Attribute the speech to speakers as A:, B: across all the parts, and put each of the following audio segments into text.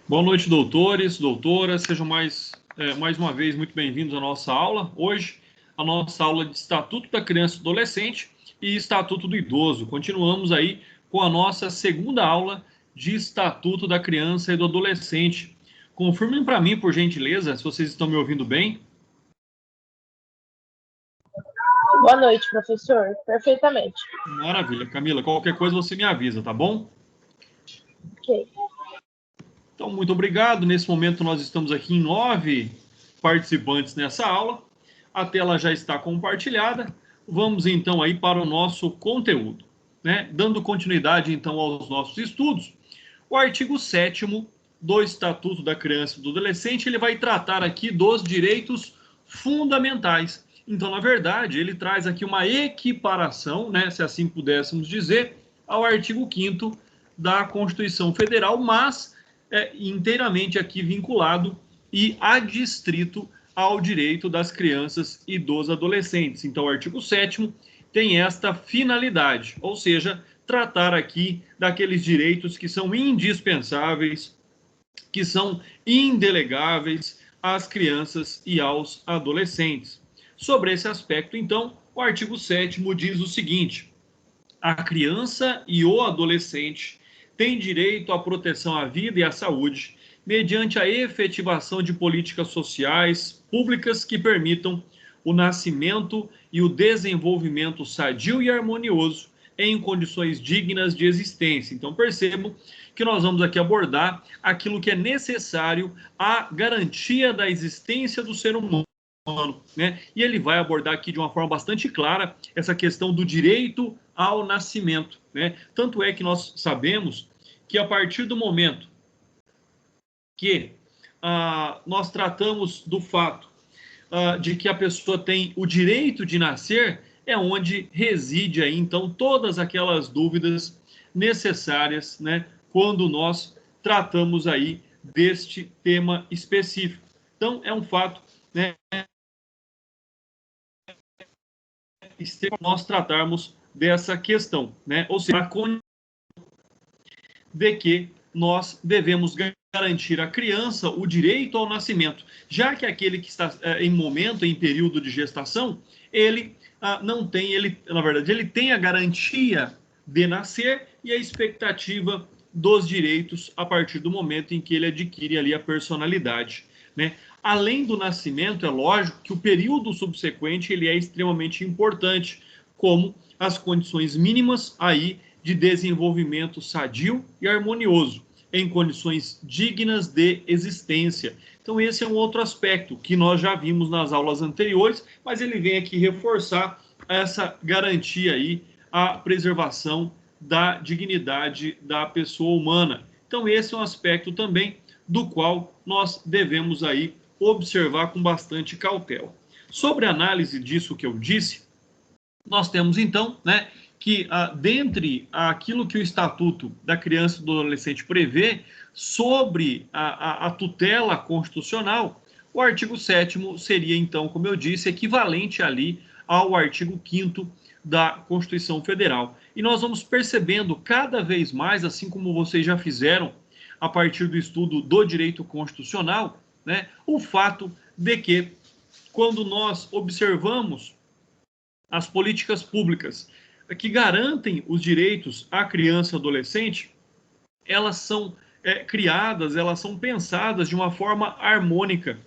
A: Boa noite, doutores, doutoras, sejam mais uma vez muito bem-vindos à nossa aula. Hoje, a nossa aula de Estatuto da Criança e do Adolescente e Estatuto do Idoso. Continuamos aí com a nossa segunda aula de Estatuto da Criança e do Adolescente. Confirmem para mim, por gentileza, se vocês estão me ouvindo bem.
B: Boa noite, professor. Perfeitamente.
A: Maravilha, Camila. Qualquer coisa você me avisa, tá bom?
B: Ok.
A: Então, muito obrigado. Nesse momento, nós estamos aqui em 9 participantes nessa aula. A tela já está compartilhada. Vamos, então, aí para o nosso conteúdo, né? Dando continuidade, então, aos nossos estudos. O artigo 7º do Estatuto da Criança e do Adolescente, ele vai tratar aqui dos direitos fundamentais. Então, na verdade, ele traz aqui uma equiparação, né, se assim pudéssemos dizer, ao artigo 5º da Constituição Federal, mas inteiramente aqui vinculado e adstrito ao direito das crianças e dos adolescentes. Então, o artigo 7º tem esta finalidade, ou seja, tratar aqui daqueles direitos que são indispensáveis, que são indelegáveis às crianças e aos adolescentes. Sobre esse aspecto, então, o artigo 7º diz o seguinte: a criança e o adolescente têm direito à proteção à vida e à saúde, mediante a efetivação de políticas sociais públicas que permitam o nascimento e o desenvolvimento sadio e harmonioso em condições dignas de existência. Então, percebam que nós vamos aqui abordar aquilo que é necessário à garantia da existência do ser humano, né? E ele vai abordar aqui de uma forma bastante clara essa questão do direito ao nascimento, né? Tanto é que nós sabemos que a partir do momento que nós tratamos do fato de que a pessoa tem o direito de nascer, é onde reside aí, então, todas aquelas dúvidas necessárias, né, quando nós tratamos aí deste tema específico. Então, é um fato, né, nós tratarmos dessa questão, né, ou seja, de que nós devemos garantir à criança o direito ao nascimento, já que aquele que está em período de gestação, ele não tem, na verdade, ele tem a garantia de nascer e a expectativa dos direitos a partir do momento em que ele adquire ali a personalidade, né? Além do nascimento, é lógico que o período subsequente ele é extremamente importante, como as condições mínimas aí de desenvolvimento sadio e harmonioso, em condições dignas de existência. Então, esse é um outro aspecto que nós já vimos nas aulas anteriores, mas ele vem aqui reforçar essa garantia aí, a preservação da dignidade da pessoa humana. Então, esse é um aspecto também do qual nós devemos aí observar com bastante cautela. Sobre a análise disso que eu disse, nós temos então, né, que dentre aquilo que o Estatuto da Criança e do Adolescente prevê sobre a tutela constitucional, o artigo 7º seria então, como eu disse, equivalente ali ao artigo 5º da Constituição Federal. E nós vamos percebendo cada vez mais, assim como vocês já fizeram a partir do estudo do direito constitucional, né, o fato de que, quando nós observamos as políticas públicas que garantem os direitos à criança e adolescente, elas são criadas, elas são pensadas de uma forma harmônica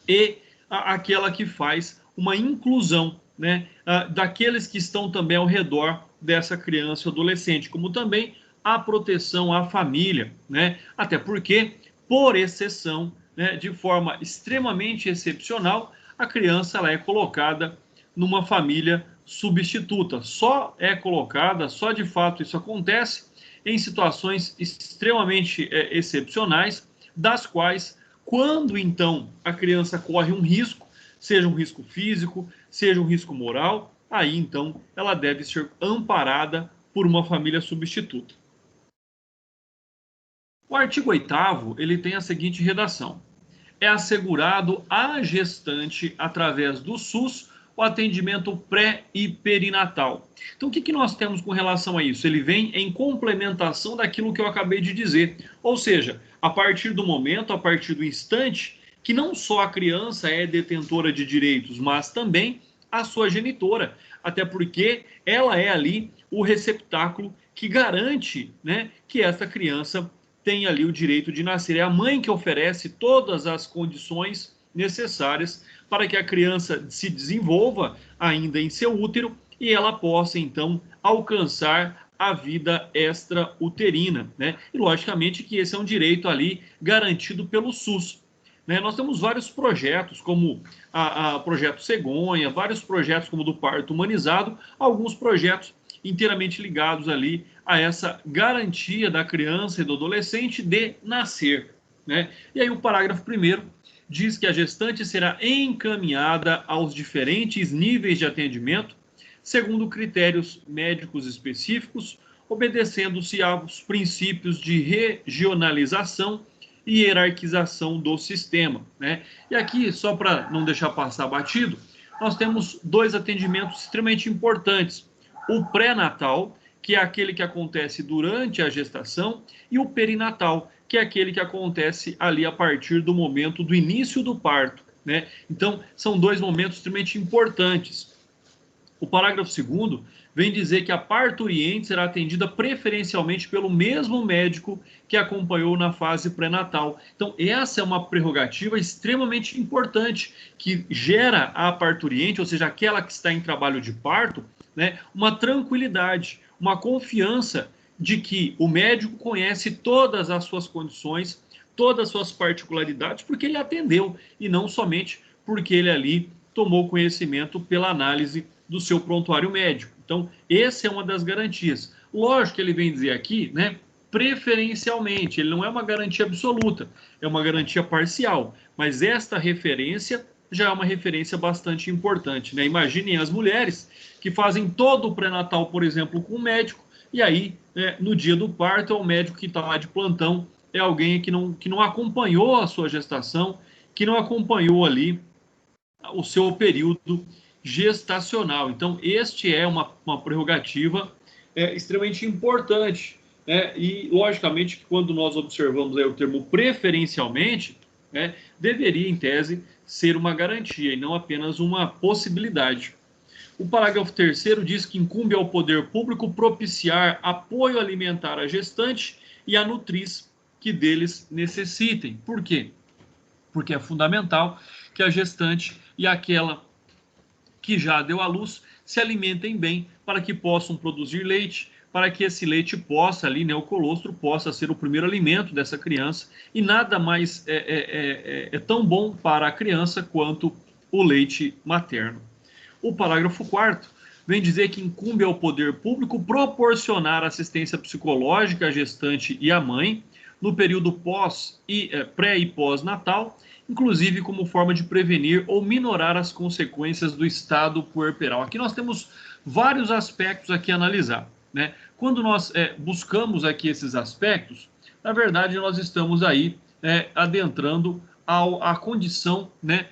A: e aquela que faz uma inclusão, né, daqueles que estão também ao redor dessa criança e adolescente, como também a proteção à família, né? Até porque, por exceção, né, de forma extremamente excepcional, a criança ela é colocada numa família substituta. Só é colocada, só de fato isso acontece em situações extremamente excepcionais, das quais, quando então a criança corre um risco, seja um risco físico, seja um risco moral, aí então ela deve ser amparada por uma família substituta. O artigo 8º, ele tem a seguinte redação: é assegurado à gestante, através do SUS, o atendimento pré e perinatal. Então, o que nós temos com relação a isso? Ele vem em complementação daquilo que eu acabei de dizer. Ou seja, a partir do momento, a partir do instante, que não só a criança é detentora de direitos, mas também a sua genitora, até porque ela é ali o receptáculo que garante, né, que essa criança tem ali o direito de nascer. É a mãe que oferece todas as condições necessárias para que a criança se desenvolva ainda em seu útero e ela possa, então, alcançar a vida extrauterina, né? E, logicamente, que esse é um direito ali garantido pelo SUS. Né? Nós temos vários projetos, como o projeto Cegonha, vários projetos como o do parto humanizado, alguns projetos inteiramente ligados ali a essa garantia da criança e do adolescente de nascer. Né? E aí o parágrafo 1º diz que a gestante será encaminhada aos diferentes níveis de atendimento, segundo critérios médicos específicos, obedecendo-se aos princípios de regionalização e hierarquização do sistema. Né? E aqui, só para não deixar passar batido, nós temos 2 atendimentos extremamente importantes. O pré-natal, que é aquele que acontece durante a gestação, e o perinatal, que é aquele que acontece ali a partir do momento do início do parto. Né? Então, são 2 momentos extremamente importantes. O parágrafo 2º vem dizer que a parturiente será atendida preferencialmente pelo mesmo médico que acompanhou na fase pré-natal. Então, essa é uma prerrogativa extremamente importante, que gera à parturiente, ou seja, aquela que está em trabalho de parto, né, uma tranquilidade, uma confiança de que o médico conhece todas as suas condições, todas as suas particularidades, porque ele atendeu, e não somente porque ele ali tomou conhecimento pela análise do seu prontuário médico. Então, essa é uma das garantias. Lógico que ele vem dizer aqui, né, preferencialmente, ele não é uma garantia absoluta, é uma garantia parcial, mas esta referência já é uma referência bastante importante. Né? Imaginem as mulheres que fazem todo o pré-natal, por exemplo, com o médico, e aí, né, no dia do parto, é o médico que está lá de plantão, é alguém que não acompanhou a sua gestação, que não acompanhou ali o seu período gestacional. Então, este é uma prerrogativa extremamente importante. Né? E, logicamente, que quando nós observamos aí o termo preferencialmente, né, deveria, em tese, ser uma garantia e não apenas uma possibilidade. O parágrafo 3º diz que incumbe ao poder público propiciar apoio alimentar à gestante e à nutriz que deles necessitem. Por quê? Porque é fundamental que a gestante e aquela que já deu à luz se alimentem bem para que possam produzir leite, para que esse leite possa ali, né, o colostro possa ser o primeiro alimento dessa criança, e nada mais é tão bom para a criança quanto o leite materno. O parágrafo 4º vem dizer que incumbe ao poder público proporcionar assistência psicológica à gestante e à mãe no período pré e pós-natal, inclusive como forma de prevenir ou minorar as consequências do estado puerperal. Aqui nós temos vários aspectos aqui a analisar. Né? Quando nós buscamos aqui esses aspectos, na verdade nós estamos aí adentrando à condição, né,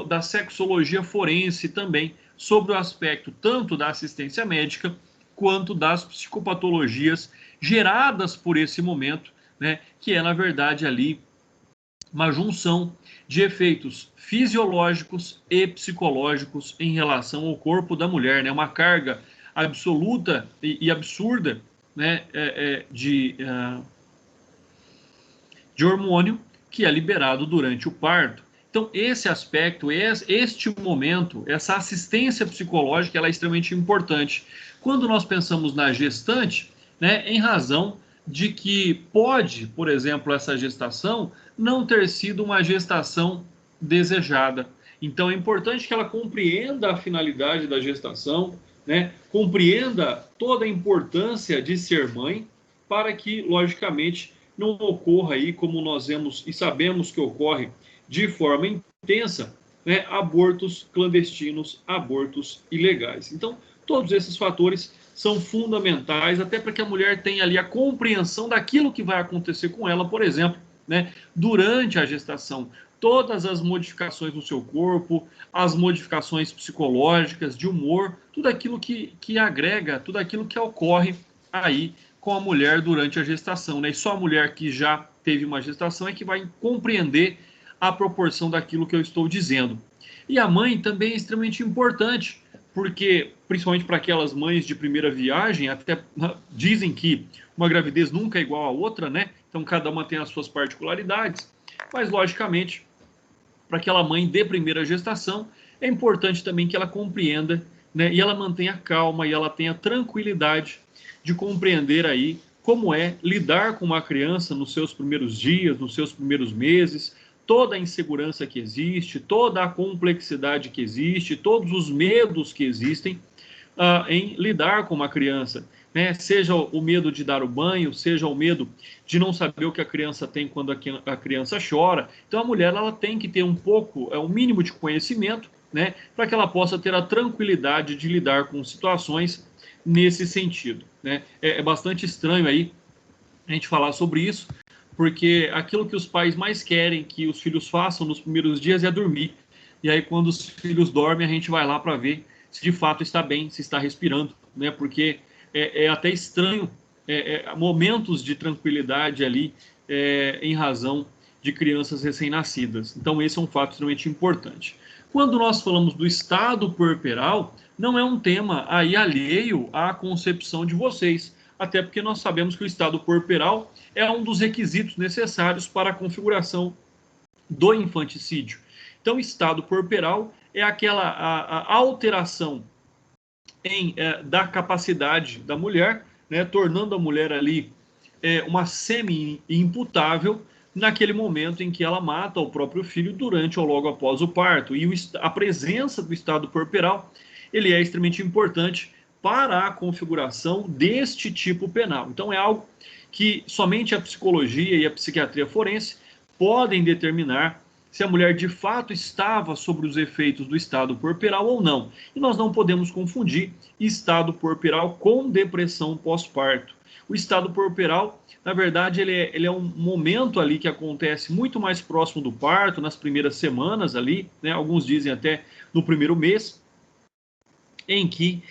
A: da sexologia forense também, sobre o aspecto tanto da assistência médica quanto das psicopatologias geradas por esse momento, né, que é, na verdade, ali uma junção de efeitos fisiológicos e psicológicos em relação ao corpo da mulher, né, uma carga absoluta e absurda, né, de hormônio que é liberado durante o parto. Então, esse aspecto, este momento, essa assistência psicológica, ela é extremamente importante. Quando nós pensamos na gestante, né, em razão de que pode, por exemplo, essa gestação não ter sido uma gestação desejada. Então, é importante que ela compreenda a finalidade da gestação, né, compreenda toda a importância de ser mãe, para que, logicamente, não ocorra aí, como nós vemos e sabemos que ocorre de forma intensa, né, abortos clandestinos, abortos ilegais. Então, todos esses fatores são fundamentais, até para que a mulher tenha ali a compreensão daquilo que vai acontecer com ela, por exemplo, né, durante a gestação. Todas as modificações no seu corpo, as modificações psicológicas, de humor, tudo aquilo que agrega, tudo aquilo que ocorre aí com a mulher durante a gestação. Né? E só a mulher que já teve uma gestação é que vai compreender a proporção daquilo que eu estou dizendo. E a mãe também é extremamente importante, porque, principalmente para aquelas mães de primeira viagem, até dizem que uma gravidez nunca é igual a outra, né? Então, cada uma tem as suas particularidades, mas, logicamente, para aquela mãe de primeira gestação, é importante também que ela compreenda, né, e ela mantenha calma e ela tenha tranquilidade de compreender aí como é lidar com uma criança nos seus primeiros dias, nos seus primeiros meses, toda a insegurança que existe, toda a complexidade que existe, todos os medos que existem em lidar com uma criança. Né? Seja o medo de dar o banho, seja o medo de não saber o que a criança tem quando a criança chora. Então a mulher ela tem que ter um pouco, um mínimo de conhecimento, né, para que ela possa ter a tranquilidade de lidar com situações nesse sentido. Né? É bastante estranho aí a gente falar sobre isso, porque aquilo que os pais mais querem que os filhos façam nos primeiros dias é dormir. E aí, quando os filhos dormem, a gente vai lá para ver se de fato está bem, se está respirando, né? Porque é até estranho momentos de tranquilidade ali em razão de crianças recém-nascidas. Então, esse é um fato extremamente importante. Quando nós falamos do estado puerperal, não é um tema aí alheio à concepção de vocês, até porque nós sabemos que o estado puerperal é um dos requisitos necessários para a configuração do infanticídio. Então, estado puerperal é aquela a alteração da capacidade da mulher, né, tornando a mulher ali uma semi-imputável naquele momento em que ela mata o próprio filho durante ou logo após o parto. E a presença do estado puerperal ele é extremamente importante para a configuração deste tipo penal. Então é algo que somente a psicologia e a psiquiatria forense podem determinar se a mulher de fato estava sobre os efeitos do estado puerperal ou não. E nós não podemos confundir estado puerperal com depressão pós-parto. O estado puerperal, na verdade, ele é um momento ali que acontece muito mais próximo do parto, nas primeiras semanas ali, né? Alguns dizem até no primeiro mês, em que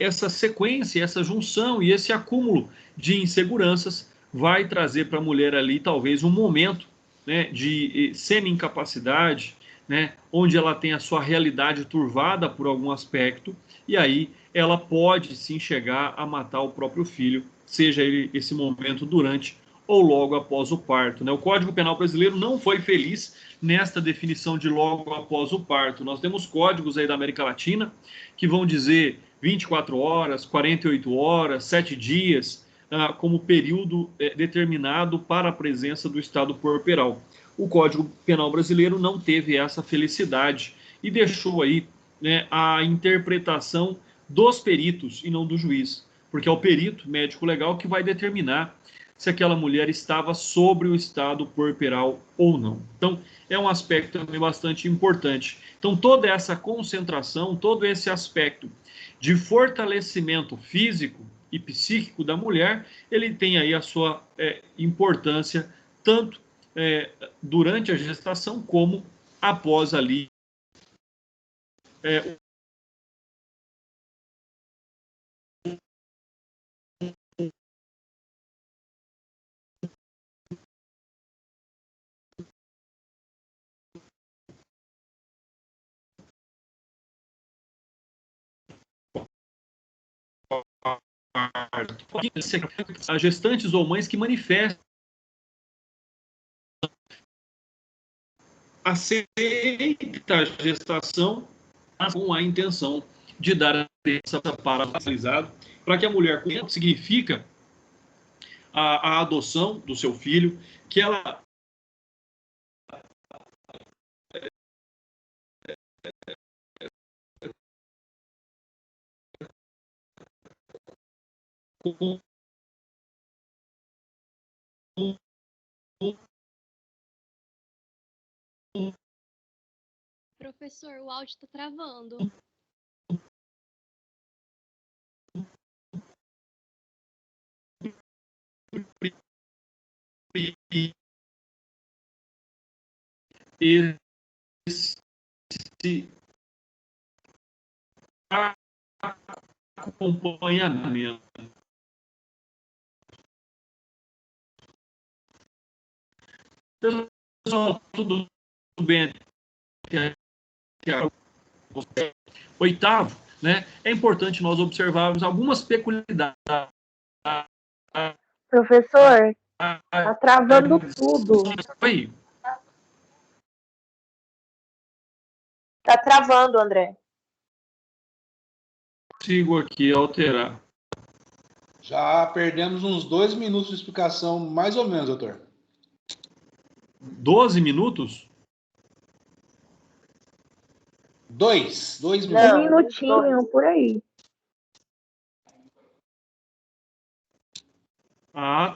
A: essa sequência, essa junção e esse acúmulo de inseguranças vai trazer para a mulher ali talvez um momento, né, de semi-incapacidade, né, onde ela tem a sua realidade turvada por algum aspecto, e aí ela pode sim chegar a matar o próprio filho, seja ele esse momento durante ou logo após o parto. Né? O Código Penal brasileiro não foi feliz nesta definição de logo após o parto. Nós temos códigos aí da América Latina que vão dizer 24 horas, 48 horas, 7 dias, como período determinado para a presença do estado puerperal. O Código Penal brasileiro não teve essa felicidade e deixou aí, né, a interpretação dos peritos e não do juiz, porque é o perito médico legal que vai determinar se aquela mulher estava sobre o estado puerperal ou não. Então, é um aspecto também bastante importante. Então, toda essa concentração, todo esse aspecto de fortalecimento físico e psíquico da mulher, ele tem aí a sua importância tanto durante a gestação como após ali é, as gestantes ou mães que manifestam aceita a gestação com a intenção de dar a criança parafiscalizada para que a mulher conheça o que significa a adoção do seu filho, que ela
C: Professor, o áudio está travando.
A: esse acompanhamento Pessoal, tudo bem? Oitavo, né? É importante nós observarmos algumas peculiaridades.
B: Professor, tá travando tudo.
A: Oi,
B: Tá travando, André.
A: consigo aqui alterar.
D: Já perdemos uns 2 minutos de explicação, mais ou menos, doutor.
A: 12 minutos?
D: 2 minutos.
B: Não, um minutinho, por aí.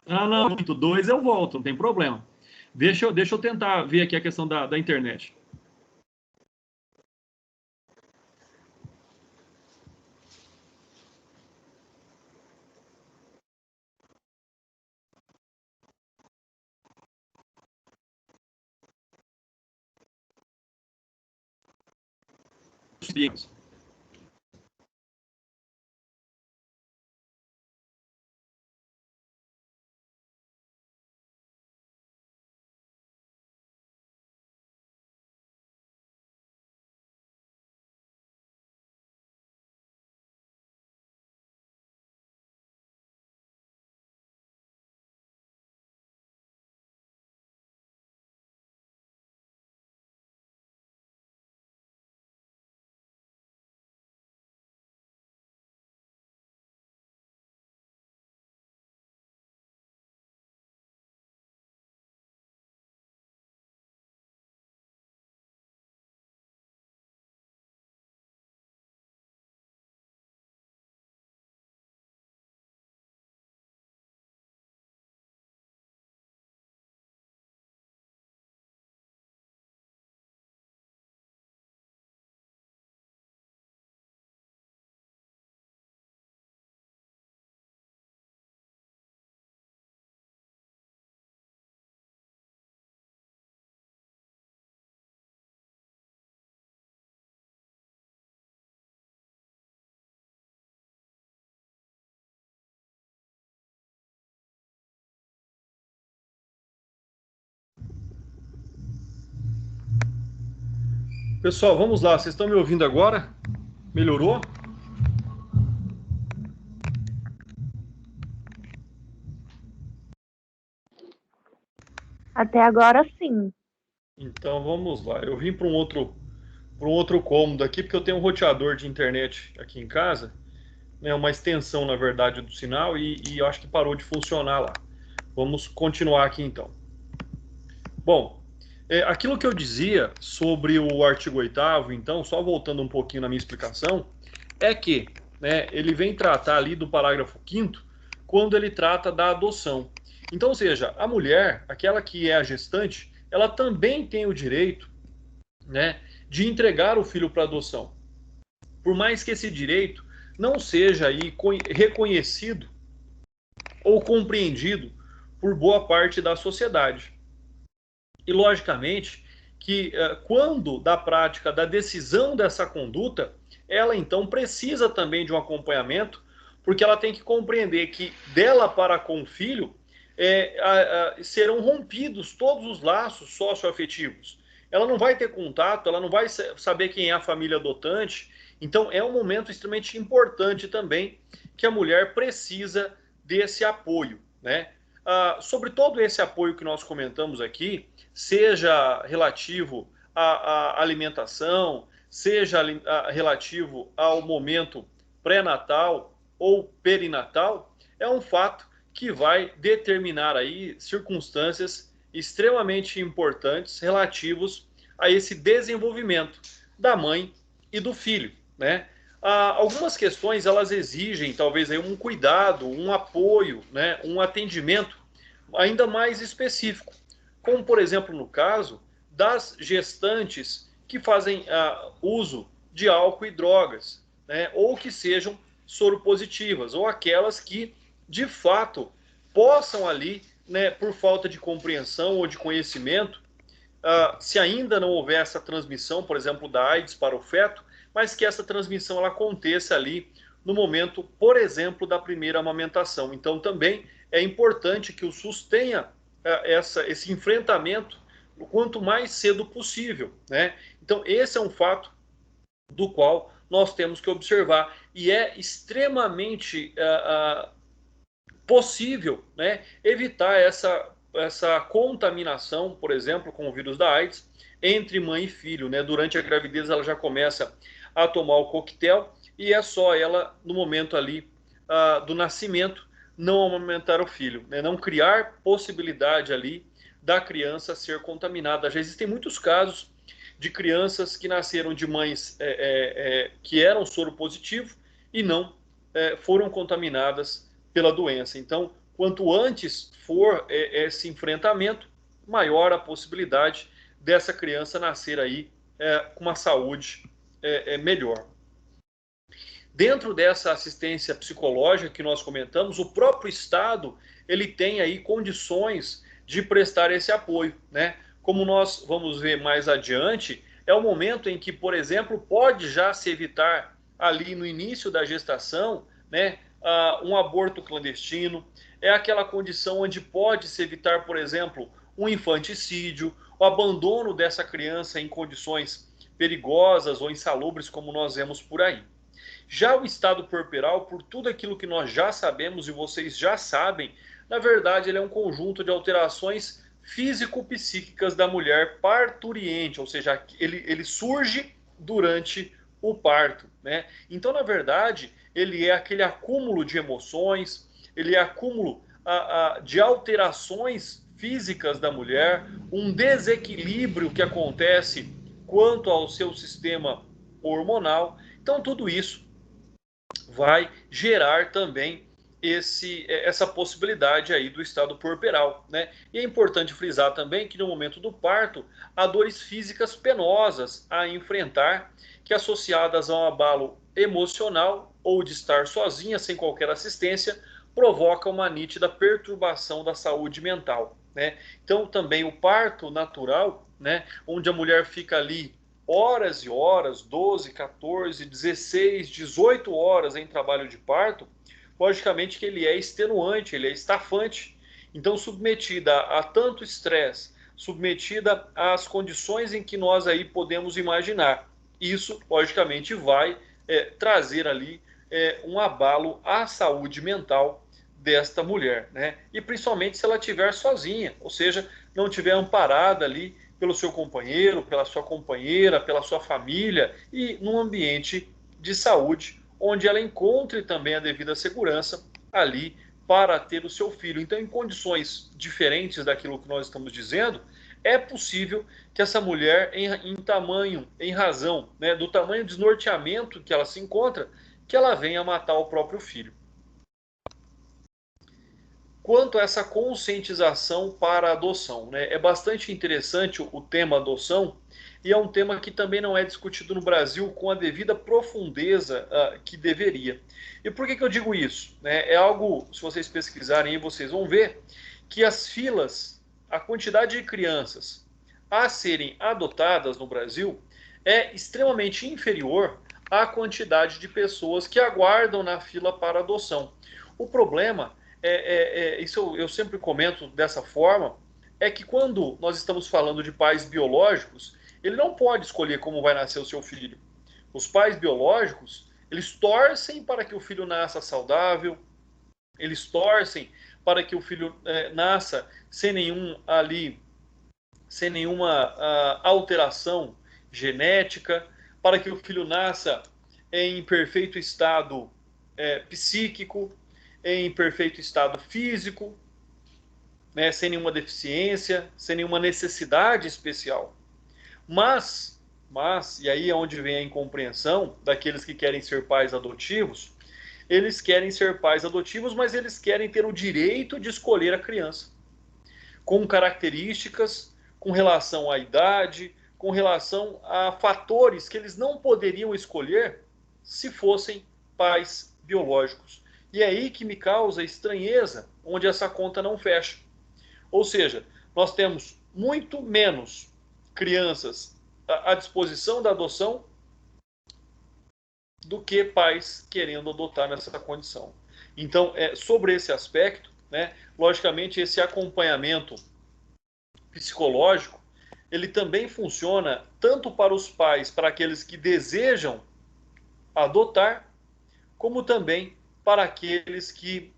A: Não, muito. 2 eu volto, não tem problema. Deixa eu tentar ver aqui a questão da internet. Pessoal, vamos lá. Vocês estão me ouvindo agora? Melhorou?
B: Até agora sim.
A: Então vamos lá. Eu vim para um outro cômodo aqui, porque eu tenho um roteador de internet aqui em casa, né, uma extensão, na verdade, do sinal, e eu acho que parou de funcionar lá. Vamos continuar aqui então. Bom, aquilo que eu dizia sobre o artigo 8º, então, só voltando um pouquinho na minha explicação, é que, né, ele vem tratar ali do parágrafo 5º, quando ele trata da adoção. Então, ou seja, a mulher, aquela que é a gestante, ela também tem o direito, né, de entregar o filho para adoção. Por mais que esse direito não seja aí reconhecido ou compreendido por boa parte da sociedade. E, logicamente, que quando da prática da decisão dessa conduta, ela então precisa também de um acompanhamento, porque ela tem que compreender que dela para com o filho serão rompidos todos os laços socioafetivos. Ela não vai ter contato, ela não vai saber quem é a família adotante. Então é um momento extremamente importante também que a mulher precisa desse apoio, né? Sobre todo esse apoio que nós comentamos aqui, seja relativo à alimentação, seja relativo ao momento pré-natal ou perinatal, é um fato que vai determinar aí circunstâncias extremamente importantes relativos a esse desenvolvimento da mãe e do filho, né? Algumas questões elas exigem talvez aí um cuidado, um apoio, né, um atendimento ainda mais específico, como por exemplo no caso das gestantes que fazem uso de álcool e drogas, né, ou que sejam soropositivas, ou aquelas que de fato possam ali, né, por falta de compreensão ou de conhecimento, se ainda não houver essa transmissão, por exemplo, da AIDS para o feto, mas que essa transmissão ela aconteça ali no momento, por exemplo, da primeira amamentação. Então, também é importante que o SUS tenha esse enfrentamento
E: quanto mais cedo possível, né? Então, esse é um fato do qual nós temos que observar. E é extremamente possível, né, evitar essa contaminação, por exemplo, com o vírus da AIDS, entre mãe e filho, né? Durante a gravidez ela já começa a tomar o coquetel e é só ela, no momento ali do nascimento, não amamentar o filho, né? Não criar possibilidade ali da criança ser contaminada. Já existem muitos casos de crianças que nasceram de mães que eram soropositivos e não foram contaminadas pela doença. Então, quanto antes for esse enfrentamento, maior a possibilidade dessa criança nascer aí com uma saúde melhor. Dentro dessa assistência psicológica que nós comentamos, o próprio Estado ele tem aí condições de prestar esse apoio, né? Como nós vamos ver mais adiante, é o momento em que, por exemplo, pode já se evitar ali no início da gestação, né, um aborto clandestino, é aquela condição onde pode se evitar, por exemplo, um infanticídio, o abandono dessa criança em condições perigosas ou insalubres, como nós vemos por aí. Já o estado puerperal, por tudo aquilo que nós já sabemos e vocês já sabem, na verdade ele é um conjunto de alterações físico-psíquicas da mulher parturiente, ou seja, ele surge durante o parto, né? Então, na verdade, ele é aquele acúmulo de emoções, ele é acúmulo de alterações físicas da mulher, um desequilíbrio que acontece quanto ao seu sistema hormonal. Então, tudo isso vai gerar também essa possibilidade aí do estado puerperal, né? E é importante frisar também que no momento do parto há dores físicas penosas a enfrentar, que associadas a um abalo emocional ou de estar sozinha sem qualquer assistência, provoca uma nítida perturbação da saúde mental, né? Então também o parto natural, né, onde a mulher fica ali horas e horas, 12, 14, 16, 18 horas em trabalho de parto, logicamente que ele é extenuante, ele é estafante. Então, submetida a tanto estresse, submetida às condições em que nós aí podemos imaginar, isso, logicamente, vai trazer ali um abalo à saúde mental desta mulher, né? E principalmente se ela estiver sozinha, ou seja, não estiver amparada ali pelo seu companheiro, pela sua companheira, pela sua família e num ambiente de saúde, onde ela encontre também a devida segurança ali para ter o seu filho. Então, em condições diferentes daquilo que nós estamos dizendo, é possível que essa mulher, em tamanho, em razão, né, do tamanho de desnorteamento que ela se encontra, que ela venha matar o próprio filho. Quanto a essa conscientização para a adoção, né? É bastante interessante o tema adoção e é um tema que também não é discutido no Brasil com a devida profundeza que deveria. E por que eu digo isso? É algo, se vocês pesquisarem aí, vocês vão ver que as filas, a quantidade de crianças a serem adotadas no Brasil é extremamente inferior à quantidade de pessoas que aguardam na fila para adoção. O problema isso eu sempre comento dessa forma, é que quando nós estamos falando de pais biológicos, ele não pode escolher como vai nascer o seu filho. Os pais biológicos, eles torcem para que o filho nasça saudável, eles torcem para que o filho nasça sem nenhuma alteração genética, para que o filho nasça em perfeito estado psíquico, em perfeito estado físico, né, sem nenhuma deficiência, sem nenhuma necessidade especial. Mas, e aí é onde vem a incompreensão daqueles que querem ser pais adotivos, eles querem ser pais adotivos, mas eles querem ter o direito de escolher a criança, com características, com relação à idade, com relação a fatores que eles não poderiam escolher se fossem pais biológicos. E é aí que me causa estranheza, onde essa conta não fecha. Ou seja, nós temos muito menos crianças à disposição da adoção do que pais querendo adotar nessa condição. Então, sobre esse aspecto, né, logicamente, esse acompanhamento psicológico ele também funciona tanto para os pais, para aqueles que desejam adotar, como também para aqueles que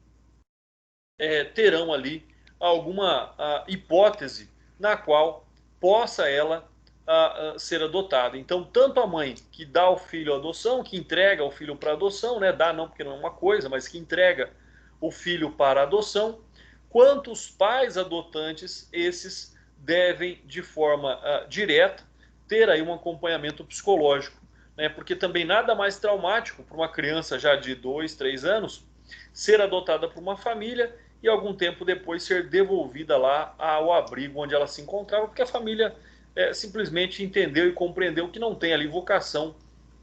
E: terão ali alguma hipótese na qual possa ela ser adotada. Então, tanto a mãe que dá o filho à adoção, que entrega o filho para adoção, né, dá não porque não é uma coisa, mas que entrega o filho para adoção, quanto os pais adotantes, esses devem de forma direta ter aí um acompanhamento psicológico, né, porque também nada mais traumático para uma criança já de 2, 3 anos ser adotada por uma família e algum tempo depois ser devolvida lá ao abrigo onde ela se encontrava, porque a família simplesmente entendeu e compreendeu que não tem ali vocação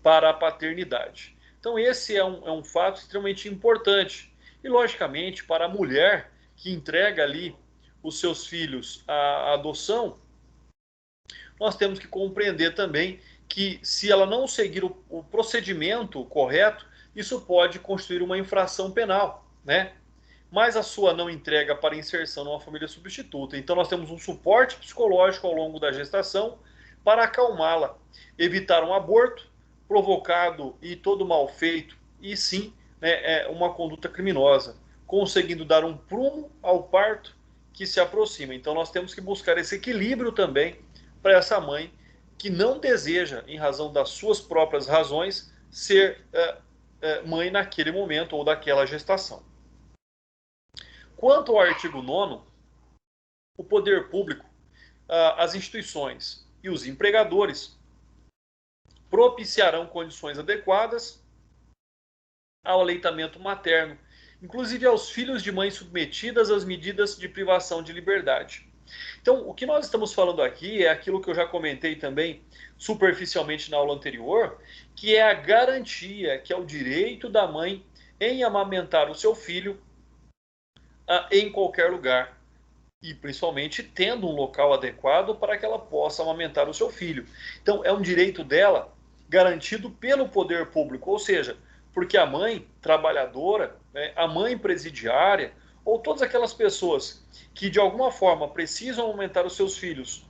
E: para a paternidade. Então esse é um fato extremamente importante. E logicamente para a mulher que entrega ali os seus filhos à adoção, nós temos que compreender também que se ela não seguir o procedimento correto, isso pode constituir uma infração penal, né? Mas a sua não entrega para inserção numa família substituta. Então nós temos um suporte psicológico ao longo da gestação para acalmá-la, evitar um aborto provocado e todo mal feito, e sim, né, uma conduta criminosa, conseguindo dar um prumo ao parto que se aproxima. Então nós temos que buscar esse equilíbrio também para essa mãe que não deseja, em razão das suas próprias razões, ser mãe naquele momento ou daquela gestação. Quanto ao artigo 9º, o poder público, as instituições e os empregadores propiciarão condições adequadas ao aleitamento materno, inclusive aos filhos de mães submetidas às medidas de privação de liberdade. Então, o que nós estamos falando aqui é aquilo que eu já comentei também superficialmente na aula anterior, que é a garantia, que é o direito da mãe em amamentar o seu filho em qualquer lugar, e principalmente tendo um local adequado para que ela possa amamentar o seu filho. Então é um direito dela garantido pelo poder público, ou seja, porque a mãe trabalhadora, né, a mãe presidiária, ou todas aquelas pessoas que de alguma forma precisam amamentar os seus filhos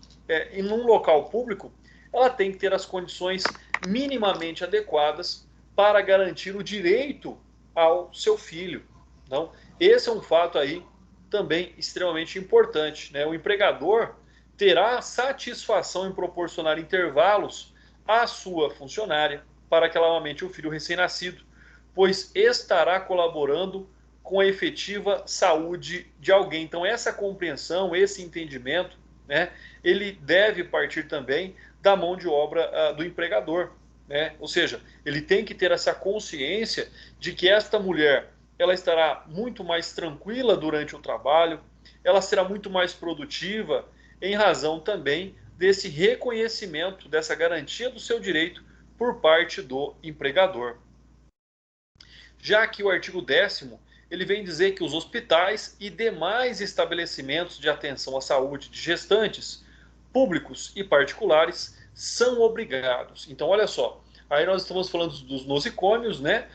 E: em um local público, ela tem que ter as condições minimamente adequadas para garantir o direito ao seu filho. Então, esse é um fato aí também extremamente importante, né? O empregador terá satisfação em proporcionar intervalos à sua funcionária para que ela amamente o filho recém-nascido, pois estará colaborando com a efetiva saúde de alguém. Então, essa compreensão, esse entendimento, né, ele deve partir também da mão de obra do empregador, né? Ou seja, ele tem que ter essa consciência de que esta mulher ela estará muito mais tranquila durante o trabalho, ela será muito mais produtiva em razão também desse reconhecimento, dessa garantia do seu direito por parte do empregador. Já que o artigo 10º, ele vem dizer que os hospitais e demais estabelecimentos de atenção à saúde de gestantes, públicos e particulares, são obrigados. Então, olha só, aí nós estamos falando dos nosicômios, né?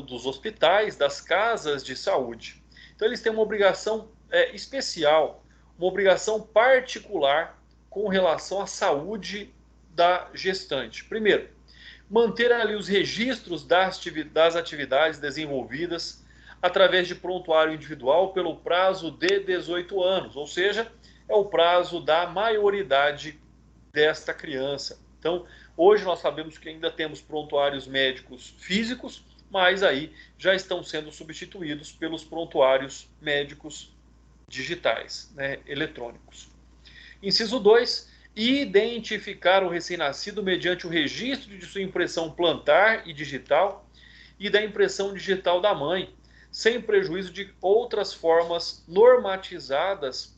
E: Dos hospitais, das casas de saúde. Então eles têm uma obrigação especial, uma obrigação particular com relação à saúde da gestante. Primeiro, manter ali os registros das atividades desenvolvidas através de prontuário individual pelo prazo de 18 anos, ou seja, é o prazo da maioridade desta criança. Então, hoje nós sabemos que ainda temos prontuários médicos físicos, mas aí já estão sendo substituídos pelos prontuários médicos digitais, né, eletrônicos. Inciso 2, identificar o recém-nascido mediante o registro de sua impressão plantar e digital e da impressão digital da mãe, sem prejuízo de outras formas normatizadas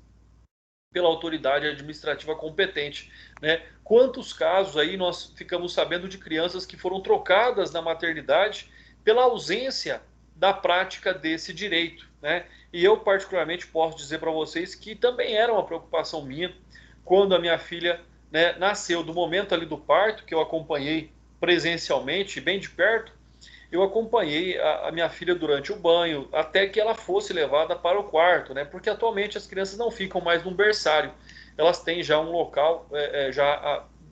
E: pela autoridade administrativa competente, né? Quantos casos aí nós ficamos sabendo de crianças que foram trocadas na maternidade pela ausência da prática desse direito, né? E eu particularmente posso dizer para vocês que também era uma preocupação minha quando a minha filha, né, nasceu. Do momento ali do parto, que eu acompanhei presencialmente, bem de perto, eu acompanhei a minha filha durante o banho, até que ela fosse levada para o quarto, né? Porque atualmente as crianças não ficam mais num berçário, elas têm já um local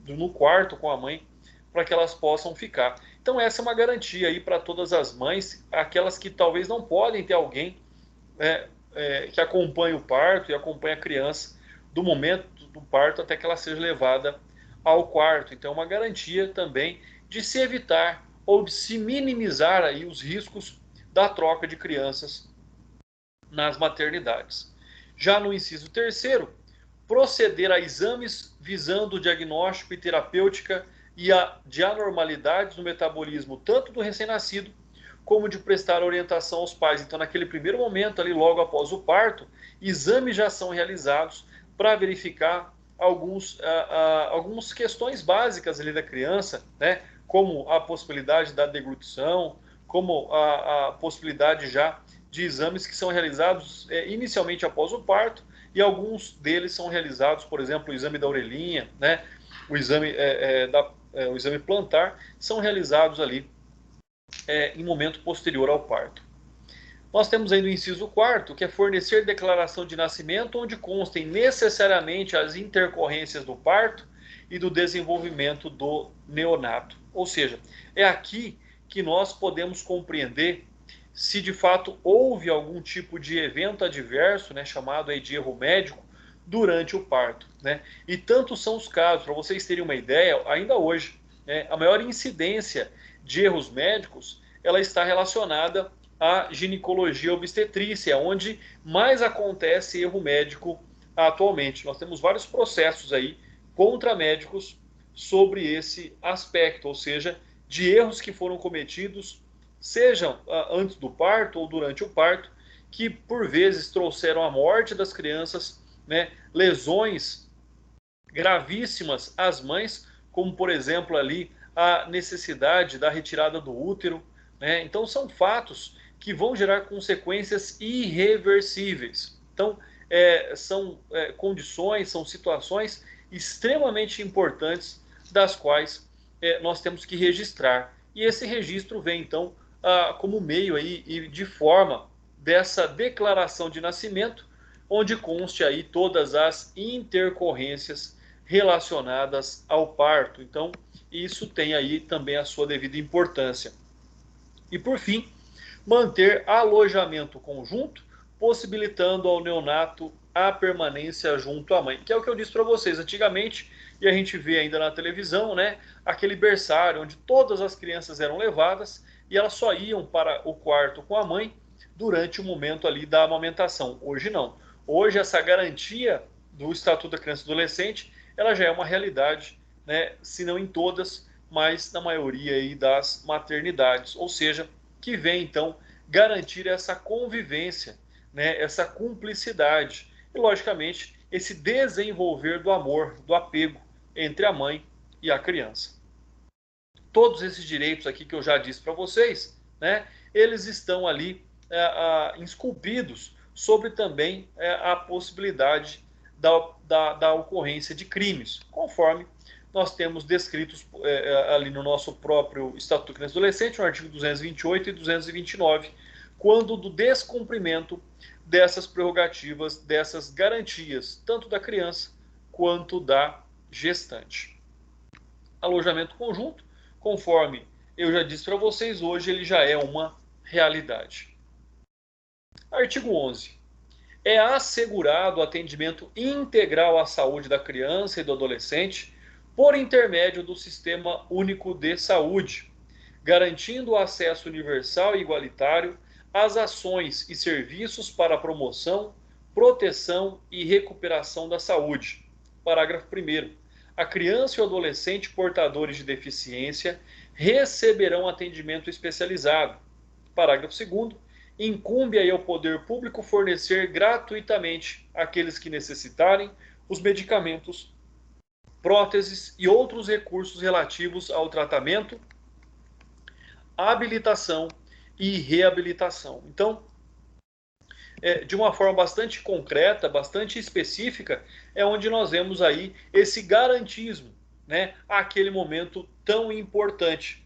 E: no quarto com a mãe para que elas possam ficar. Então essa é uma garantia aí para todas as mães, aquelas que talvez não podem ter alguém que acompanhe o parto e acompanhe a criança do momento do parto até que ela seja levada ao quarto. Então é uma garantia também de se evitar ou de se minimizar aí os riscos da troca de crianças nas maternidades. Já no inciso 3º, proceder a exames visando o diagnóstico e terapêutica de anormalidades no metabolismo tanto do recém-nascido como de prestar orientação aos pais. Então, naquele primeiro momento, ali logo após o parto, exames já são realizados para verificar algumas questões básicas ali da criança, né? Como a possibilidade da deglutição, como a possibilidade já de exames que são realizados inicialmente após o parto, e alguns deles são realizados, por exemplo, o exame da orelhinha, né? O exame plantar, são realizados ali em momento posterior ao parto. Nós temos ainda o inciso 4º, que é fornecer declaração de nascimento, onde constem necessariamente as intercorrências do parto e do desenvolvimento do neonato. Ou seja, é aqui que nós podemos compreender se de fato houve algum tipo de evento adverso, né, chamado aí de erro médico, durante o parto, né? E tantos são os casos, para vocês terem uma ideia, ainda hoje, né, a maior incidência de erros médicos, ela está relacionada à ginecologia obstetrícia, onde mais acontece erro médico atualmente. Nós temos vários processos aí contra médicos sobre esse aspecto, ou seja, de erros que foram cometidos, sejam antes do parto ou durante o parto, que por vezes trouxeram a morte das crianças, né, lesões gravíssimas às mães, como por exemplo ali a necessidade da retirada do útero, né? Então são fatos que vão gerar consequências irreversíveis. Então são condições, são situações extremamente importantes das quais nós temos que registrar. E esse registro vem então como meio aí e de forma dessa declaração de nascimento, onde conste aí todas as intercorrências relacionadas ao parto. Então, isso tem aí também a sua devida importância. E por fim, manter alojamento conjunto, possibilitando ao neonato a permanência junto à mãe, que é o que eu disse para vocês antigamente, e a gente vê ainda na televisão, né, aquele berçário onde todas as crianças eram levadas e elas só iam para o quarto com a mãe durante o momento ali da amamentação. Hoje não. Hoje essa garantia do Estatuto da Criança e do Adolescente, ela já é uma realidade, né, se não em todas, mas na maioria aí das maternidades, ou seja, que vem então garantir essa convivência, né, essa cumplicidade e, logicamente, esse desenvolver do amor, do apego entre a mãe e a criança. Todos esses direitos aqui que eu já disse para vocês, né, eles estão ali esculpidos sobre também a possibilidade da ocorrência de crimes, conforme nós temos descritos ali no nosso próprio Estatuto da Criança e do Adolescente, no artigo 228 e 229, quando do descumprimento dessas prerrogativas, dessas garantias, tanto da criança quanto da gestante. Alojamento conjunto, conforme eu já disse para vocês, hoje ele já é uma realidade. Artigo 11. É assegurado o atendimento integral à saúde da criança e do adolescente por intermédio do Sistema Único de Saúde, garantindo o acesso universal e igualitário às ações e serviços para a promoção, proteção e recuperação da saúde. Parágrafo 1º. A criança e o adolescente portadores de deficiência receberão atendimento especializado. Parágrafo 2º. Incumbe aí ao poder público fornecer gratuitamente àqueles que necessitarem os medicamentos, próteses e outros recursos relativos ao tratamento, habilitação e reabilitação. Então, de uma forma bastante concreta, bastante específica, é onde nós vemos aí esse garantismo, né, àquele momento tão importante.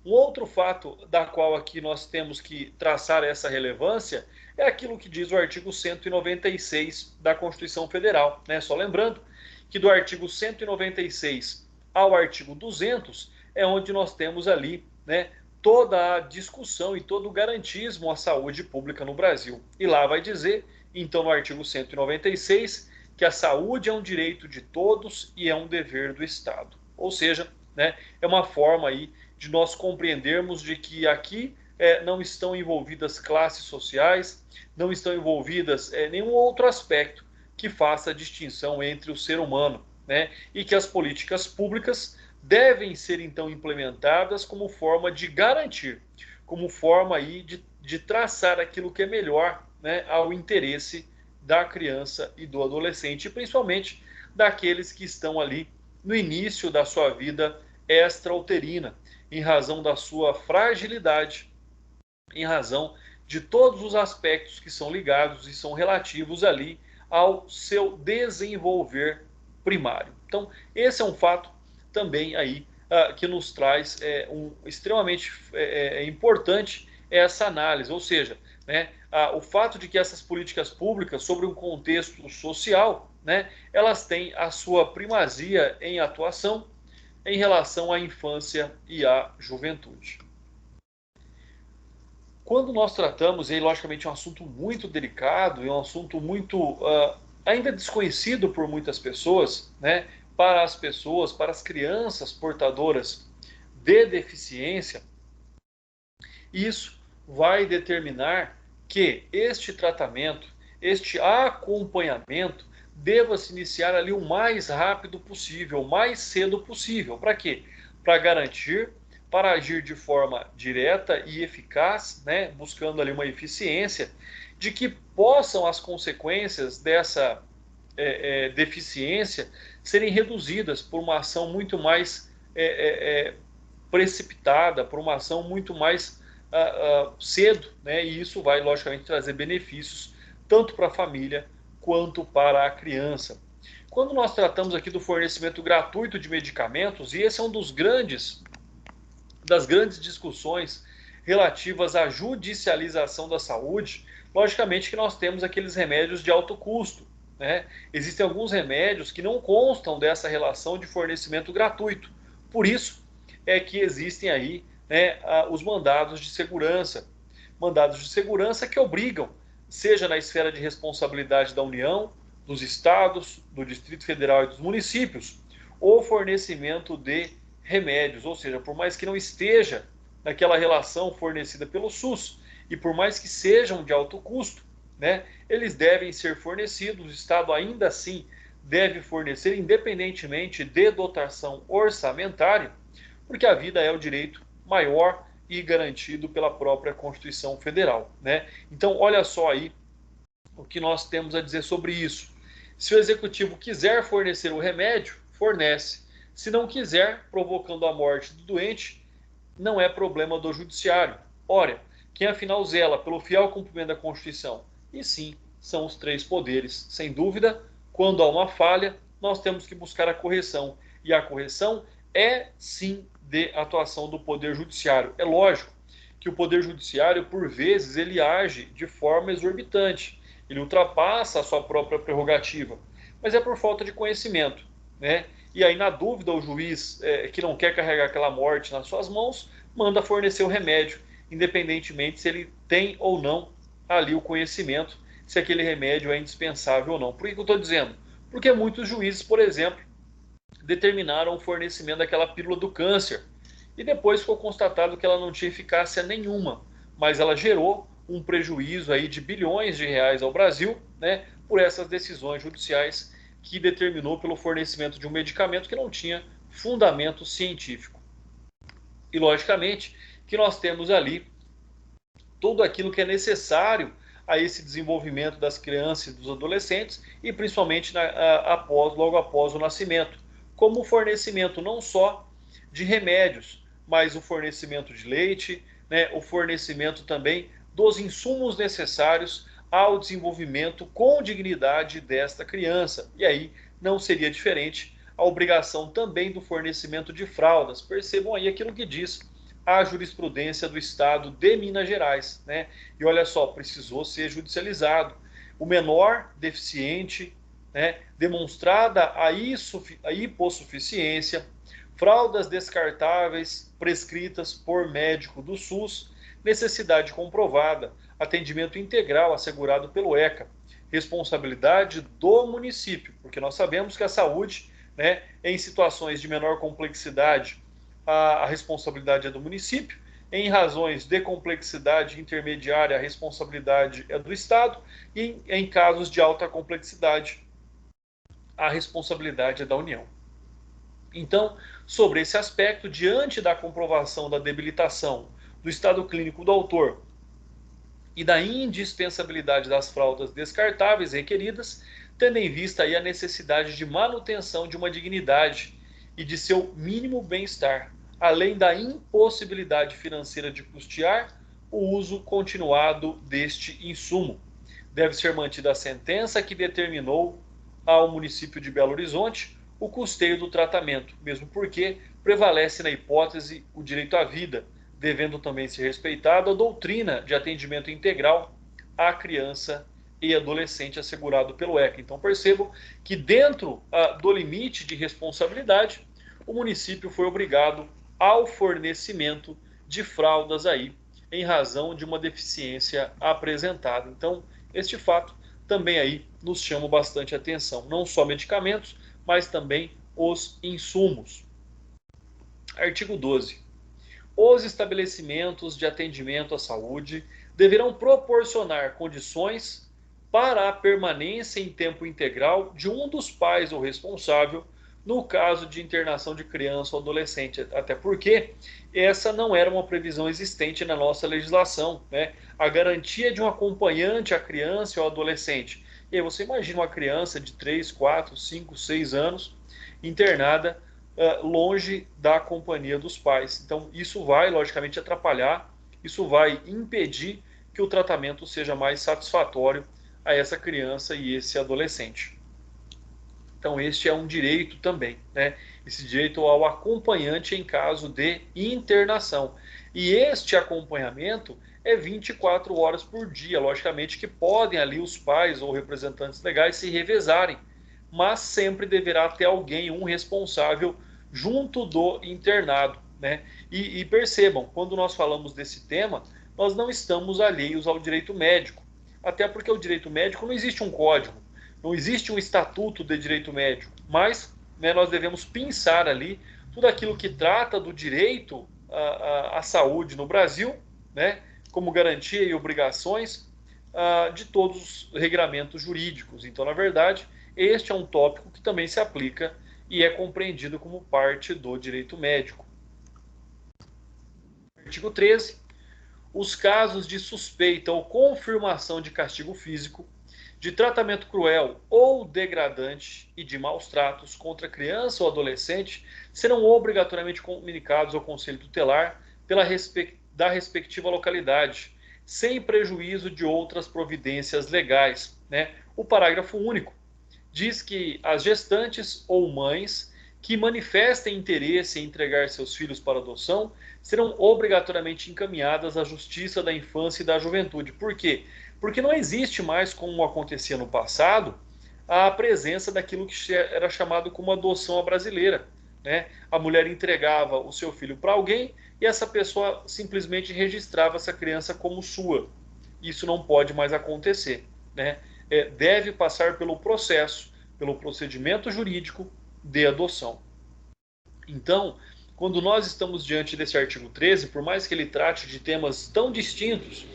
E: Um outro fato da qual aqui nós temos que traçar essa relevância é aquilo que diz o artigo 196 da Constituição Federal, né? Só lembrando que do artigo 196 ao artigo 200 é onde nós temos ali, né, toda a discussão e todo o garantismo à saúde pública no Brasil. E lá vai dizer, então, no artigo 196, que a saúde é um direito de todos e é um dever do Estado. Ou seja, né, é uma forma aí de nós compreendermos de que aqui não estão envolvidas classes sociais, não estão envolvidas nenhum outro aspecto que faça a distinção entre o ser humano, né, e que as políticas públicas devem ser, então, implementadas como forma de garantir, como forma aí de traçar aquilo que é melhor, né, ao interesse da criança e do adolescente, principalmente daqueles que estão ali no início da sua vida extrauterina, em razão da sua fragilidade, em razão de todos os aspectos que são ligados e são relativos ali ao seu desenvolver primário. Então, esse é um fato também aí que nos traz extremamente importante essa análise, ou seja, né, o fato de que essas políticas públicas sobre um contexto social, né, elas têm a sua primazia em atuação em relação à infância e à juventude. Quando nós tratamos, e logicamente é um assunto muito delicado, é um assunto muito ainda desconhecido por muitas pessoas, né, para as pessoas, para as crianças portadoras de deficiência, isso vai determinar que este tratamento, este acompanhamento, deva se iniciar ali o mais rápido possível, o mais cedo possível. Para quê? Para garantir, para agir de forma direta e eficaz, né, buscando ali uma eficiência, de que possam as consequências dessa deficiência serem reduzidas por uma ação muito mais precipitada, por uma ação muito mais cedo, né? E isso vai, logicamente, trazer benefícios tanto para a família quanto para a criança. Quando nós tratamos aqui do fornecimento gratuito de medicamentos, e esse é um das grandes discussões relativas à judicialização da saúde, logicamente que nós temos aqueles remédios de alto custo, né? Existem alguns remédios que não constam dessa relação de fornecimento gratuito. Por isso é que existem aí, né, os mandados de segurança que obrigam, seja na esfera de responsabilidade da União, dos estados, do Distrito Federal e dos municípios, o fornecimento de remédios, ou seja, por mais que não esteja naquela relação fornecida pelo SUS e por mais que sejam de alto custo, né, eles devem ser fornecidos, o Estado ainda assim deve fornecer, independentemente de dotação orçamentária, porque a vida é o direito maior e garantido pela própria Constituição Federal, né? Então, olha só aí o que nós temos a dizer sobre isso. Se o executivo quiser fornecer o remédio, fornece. Se não quiser, provocando a morte do doente, não é problema do judiciário. Ora, quem afinal zela pelo fiel cumprimento da Constituição? E sim, são os três poderes. Sem dúvida, quando há uma falha, nós temos que buscar a correção. E a correção é sim de atuação do Poder Judiciário. É lógico que o Poder Judiciário, por vezes, ele age de forma exorbitante. Ele ultrapassa a sua própria prerrogativa. Mas é por falta de conhecimento, né? E aí, na dúvida, o juiz que não quer carregar aquela morte nas suas mãos, manda fornecer o remédio, independentemente se ele tem ou não ali o conhecimento, se aquele remédio é indispensável ou não. Por que eu estou dizendo? Porque muitos juízes, por exemplo, determinaram o fornecimento daquela pílula do câncer e depois ficou constatado que ela não tinha eficácia nenhuma, mas ela gerou um prejuízo aí de bilhões de reais ao Brasil, né, por essas decisões judiciais que determinou pelo fornecimento de um medicamento que não tinha fundamento científico. E logicamente que nós temos ali tudo aquilo que é necessário a esse desenvolvimento das crianças e dos adolescentes e principalmente logo após o nascimento, como o fornecimento não só de remédios, mas o fornecimento de leite, né, o fornecimento também dos insumos necessários ao desenvolvimento com dignidade desta criança. E aí não seria diferente a obrigação também do fornecimento de fraldas. Percebam aí aquilo que diz a jurisprudência do Estado de Minas Gerais, né? E olha só, precisou ser judicializado. O menor deficiente né, demonstrada a hipossuficiência, fraldas descartáveis prescritas por médico do SUS, necessidade comprovada, atendimento integral assegurado pelo ECA, responsabilidade do município, porque nós sabemos que a saúde, né, em situações de menor complexidade, a responsabilidade é do município, em razões de complexidade intermediária, a responsabilidade é do Estado, e em casos de alta complexidade, a responsabilidade é da União. Então, sobre esse aspecto, diante da comprovação da debilitação do estado clínico do autor e da indispensabilidade das fraldas descartáveis requeridas, tendo em vista aí a necessidade de manutenção de uma dignidade e de seu mínimo bem-estar, além da impossibilidade financeira de custear o uso continuado deste insumo. Deve ser mantida a sentença que determinou ao município de Belo Horizonte o custeio do tratamento, mesmo porque prevalece na hipótese o direito à vida, devendo também ser respeitada a doutrina de atendimento integral à criança e adolescente assegurado pelo ECA. Então percebam que dentro do limite de responsabilidade, o município foi obrigado ao fornecimento de fraldas aí, em razão de uma deficiência apresentada. Então, este fato também aí nos chama bastante atenção, não só medicamentos, mas também os insumos. Artigo 12. Os estabelecimentos de atendimento à saúde deverão proporcionar condições para a permanência em tempo integral de um dos pais ou responsável no caso de internação de criança ou adolescente, até porque essa não era uma previsão existente na nossa legislação, né? A garantia de um acompanhante à criança ou adolescente. E aí você imagina uma criança de 3, 4, 5, 6 anos internada longe da companhia dos pais. Então isso vai, logicamente, atrapalhar, isso vai impedir que o tratamento seja mais satisfatório a essa criança e esse adolescente. Então este é um direito também, né? Esse direito ao acompanhante em caso de internação. E este acompanhamento é 24 horas por dia, logicamente que podem ali os pais ou representantes legais se revezarem, mas sempre deverá ter alguém, um responsável junto do internado, né? E percebam, quando nós falamos desse tema, nós não estamos alheios ao direito médico, até porque o direito médico não existe um código, não existe um estatuto de direito médico, mas né, nós devemos pensar ali tudo aquilo que trata do direito à saúde no Brasil, né, como garantia e obrigações de todos os regramentos jurídicos. Então, na verdade, este é um tópico que também se aplica e é compreendido como parte do direito médico. Artigo 13. Os casos de suspeita ou confirmação de castigo físico, de tratamento cruel ou degradante e de maus tratos contra criança ou adolescente serão obrigatoriamente comunicados ao Conselho Tutelar da respectiva localidade, sem prejuízo de outras providências legais, né? O parágrafo único diz que as gestantes ou mães que manifestem interesse em entregar seus filhos para adoção serão obrigatoriamente encaminhadas à Justiça da Infância e da Juventude. Por quê? Porque não existe mais, como acontecia no passado, a presença daquilo que era chamado como adoção à brasileira, né? A mulher entregava o seu filho para alguém e essa pessoa simplesmente registrava essa criança como sua. Isso não pode mais acontecer, né? Deve passar pelo processo, pelo procedimento jurídico de adoção. Então, quando nós estamos diante desse artigo 13, por mais que ele trate de temas tão distintos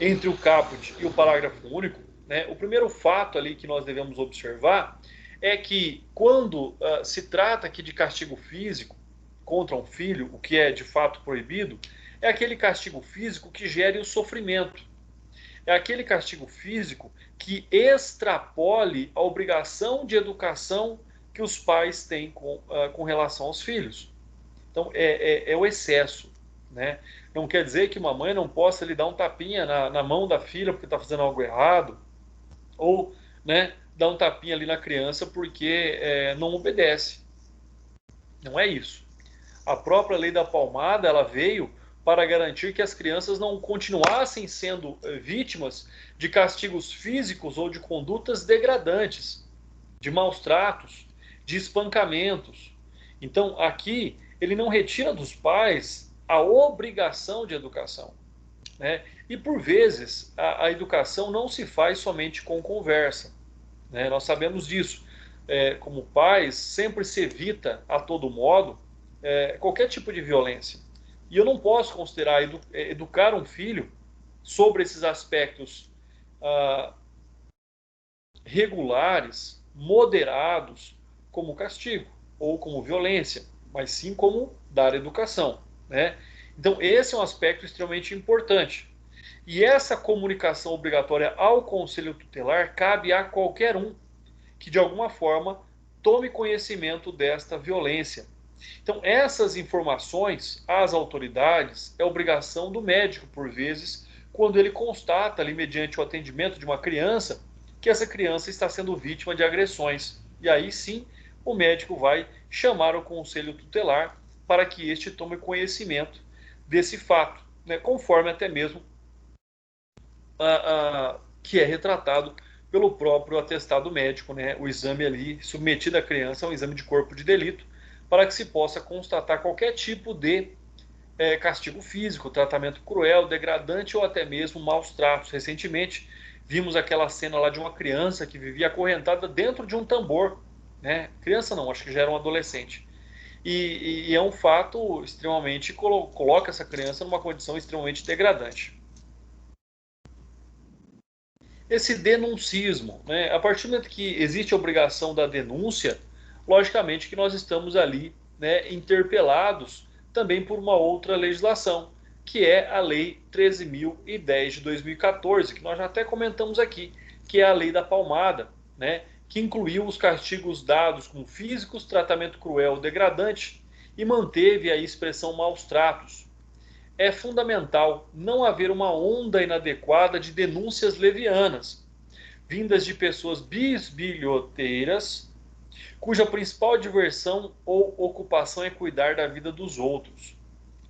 E: entre o caput e o parágrafo único, né, o primeiro fato ali que nós devemos observar é que quando se trata aqui de castigo físico contra um filho, o que é de fato proibido, é aquele castigo físico que gere o sofrimento. É aquele castigo físico que extrapole a obrigação de educação que os pais têm com relação aos filhos. Então, é o excesso, né? Não quer dizer que uma mãe não possa lhe dar um tapinha na mão da filha porque está fazendo algo errado, ou né, dar um tapinha ali na criança porque não obedece. Não é isso. A própria lei da palmada, ela veio para garantir que as crianças não continuassem sendo vítimas de castigos físicos ou de condutas degradantes. de maus tratos, de espancamentos. Então, aqui, ele não retira dos pais a obrigação de educação, né? E, por vezes, a educação não se faz somente com conversa, né? Nós sabemos disso. Como pais, sempre se evita, a todo modo, qualquer tipo de violência. E eu não posso considerar educar um filho sobre esses aspectos regulares, moderados, como castigo ou como violência, mas sim como dar educação, né? Então, esse é um aspecto extremamente importante. E essa comunicação obrigatória ao Conselho Tutelar cabe a qualquer um que, de alguma forma, tome conhecimento desta violência. Então, essas informações às autoridades é obrigação do médico, por vezes, quando ele constata, ali, mediante o atendimento de uma criança, que essa criança está sendo vítima de agressões. E aí sim, o médico vai chamar o Conselho Tutelar para que este tome conhecimento desse fato, né, conforme até mesmo que é retratado pelo próprio atestado médico, né, o exame ali submetido à criança é um exame de corpo de delito, para que se possa constatar qualquer tipo de castigo físico, tratamento cruel, degradante ou até mesmo maus tratos. Recentemente, vimos aquela cena lá de uma criança que vivia acorrentada dentro de um tambor, né? Criança não, acho que já era um adolescente. E é um fato extremamente, coloca essa criança numa condição extremamente degradante. Esse denuncismo, né? A partir do momento que existe a obrigação da denúncia, logicamente que nós estamos ali, né, interpelados também por uma outra legislação, que é a Lei 13.010 de 2014, que nós já até comentamos aqui, que é a Lei da Palmada, né, que incluiu os castigos dados como físicos, tratamento cruel, degradante, e manteve a expressão maus tratos. É fundamental não haver uma onda inadequada de denúncias levianas, vindas de pessoas bisbilhoteiras, cuja principal diversão ou ocupação é cuidar da vida dos outros.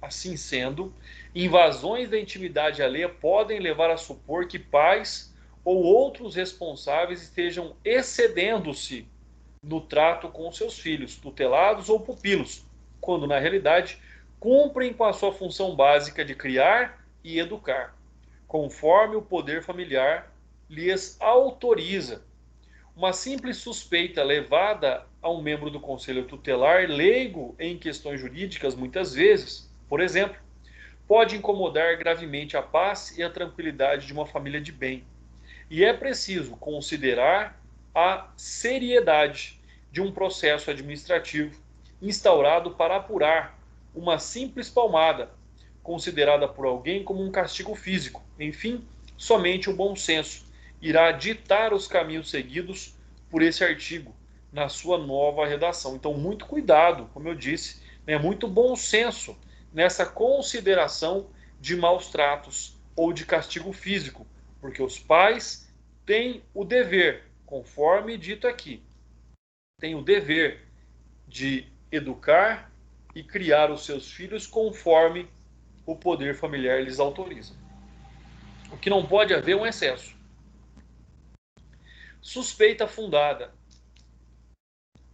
E: Assim sendo, invasões da intimidade alheia podem levar a supor que pais ou outros responsáveis estejam excedendo-se no trato com seus filhos, tutelados ou pupilos, quando na realidade cumprem com a sua função básica de criar e educar, conforme o poder familiar lhes autoriza. Uma simples suspeita levada a um membro do Conselho Tutelar, leigo em questões jurídicas muitas vezes, por exemplo, pode incomodar gravemente a paz e a tranquilidade de uma família de bem. E é preciso considerar a seriedade de um processo administrativo instaurado para apurar uma simples palmada, considerada por alguém como um castigo físico. Enfim, somente o bom senso irá ditar os caminhos seguidos por esse artigo na sua nova redação. Então, muito cuidado, como eu disse, né, muito bom senso nessa consideração de maus tratos ou de castigo físico, porque os pais têm o dever, conforme dito aqui, têm o dever de educar e criar os seus filhos conforme o poder familiar lhes autoriza. O que não pode haver é um excesso. Suspeita fundada.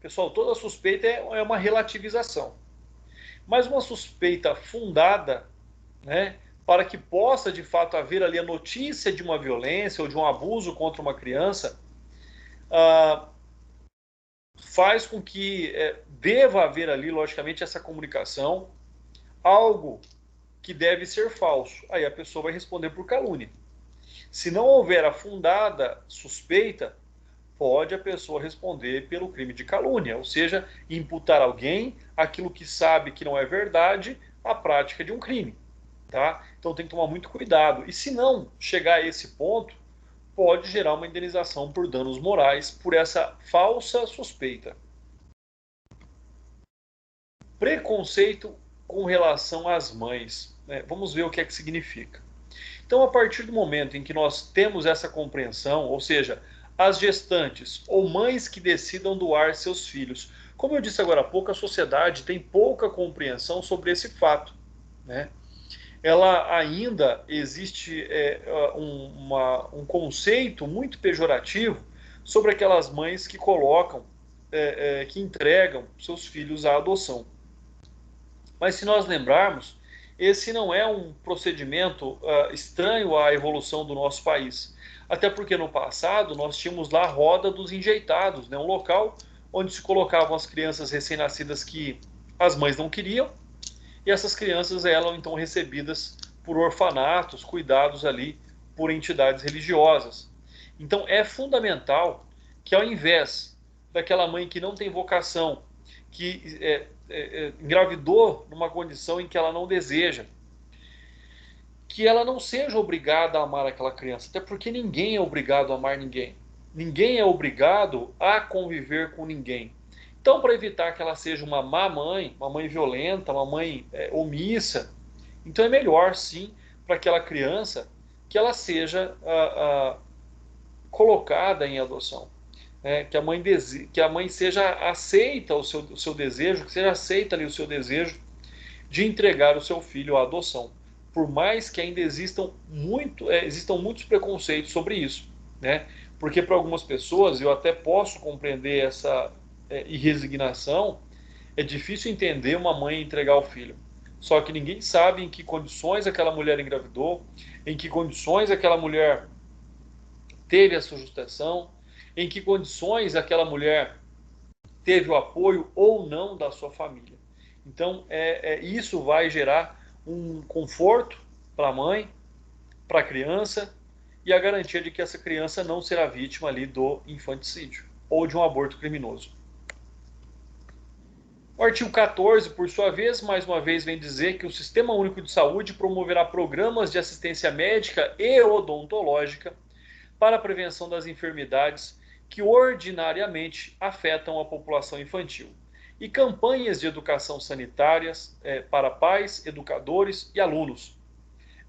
E: Pessoal, toda suspeita é uma relativização. Mas uma suspeita fundada, né, para que possa de fato haver ali a notícia de uma violência ou de um abuso contra uma criança, faz com que deva haver ali, logicamente, essa comunicação, algo que deve ser falso. Aí a pessoa vai responder por calúnia. Se não houver a fundada suspeita, pode a pessoa responder pelo crime de calúnia, ou seja, imputar alguém aquilo que sabe que não é verdade, a prática de um crime. Tá? Então tem que tomar muito cuidado. E se não chegar a esse ponto, pode gerar uma indenização por danos morais por essa falsa suspeita. Preconceito com relação às mães. Né? Vamos ver o que é que significa. Então, a partir do momento em que nós temos essa compreensão, ou seja, as gestantes ou mães que decidam doar seus filhos, como eu disse agora há pouco, a sociedade tem pouca compreensão sobre esse fato, né? Ela ainda existe um conceito muito pejorativo sobre aquelas mães que colocam, que entregam seus filhos à adoção. Mas se nós lembrarmos, esse não é um procedimento estranho à evolução do nosso país. Até porque no passado nós tínhamos lá a roda dos enjeitados, né? Um local onde se colocavam as crianças recém-nascidas que as mães não queriam, e essas crianças eram então recebidas por orfanatos, cuidados ali por entidades religiosas. Então é fundamental que, ao invés daquela mãe que não tem vocação, que engravidou numa condição em que ela não deseja, que ela não seja obrigada a amar aquela criança, até porque ninguém é obrigado a amar ninguém. Ninguém é obrigado a conviver com ninguém. Então, para evitar que ela seja uma má mãe, uma mãe violenta, uma mãe omissa, então é melhor, sim, para aquela criança que ela seja colocada em adoção. Que a mãe seja aceita o seu desejo, que seja aceita ali o seu desejo de entregar o seu filho à adoção. Por mais que ainda existam muitos preconceitos sobre isso, né? Porque para algumas pessoas, eu até posso compreender essa irresignação, é difícil entender uma mãe entregar o filho. Só que ninguém sabe em que condições aquela mulher engravidou, em que condições aquela mulher teve a sua gestação, em que condições aquela mulher teve o apoio ou não da sua família. Então, isso vai gerar um conforto para a mãe, para a criança, e a garantia de que essa criança não será vítima ali do infanticídio ou de um aborto criminoso. O artigo 14, por sua vez, mais uma vez vem dizer que o Sistema Único de Saúde promoverá programas de assistência médica e odontológica para a prevenção das enfermidades que ordinariamente afetam a população infantil e campanhas de educação sanitárias para pais, educadores e alunos.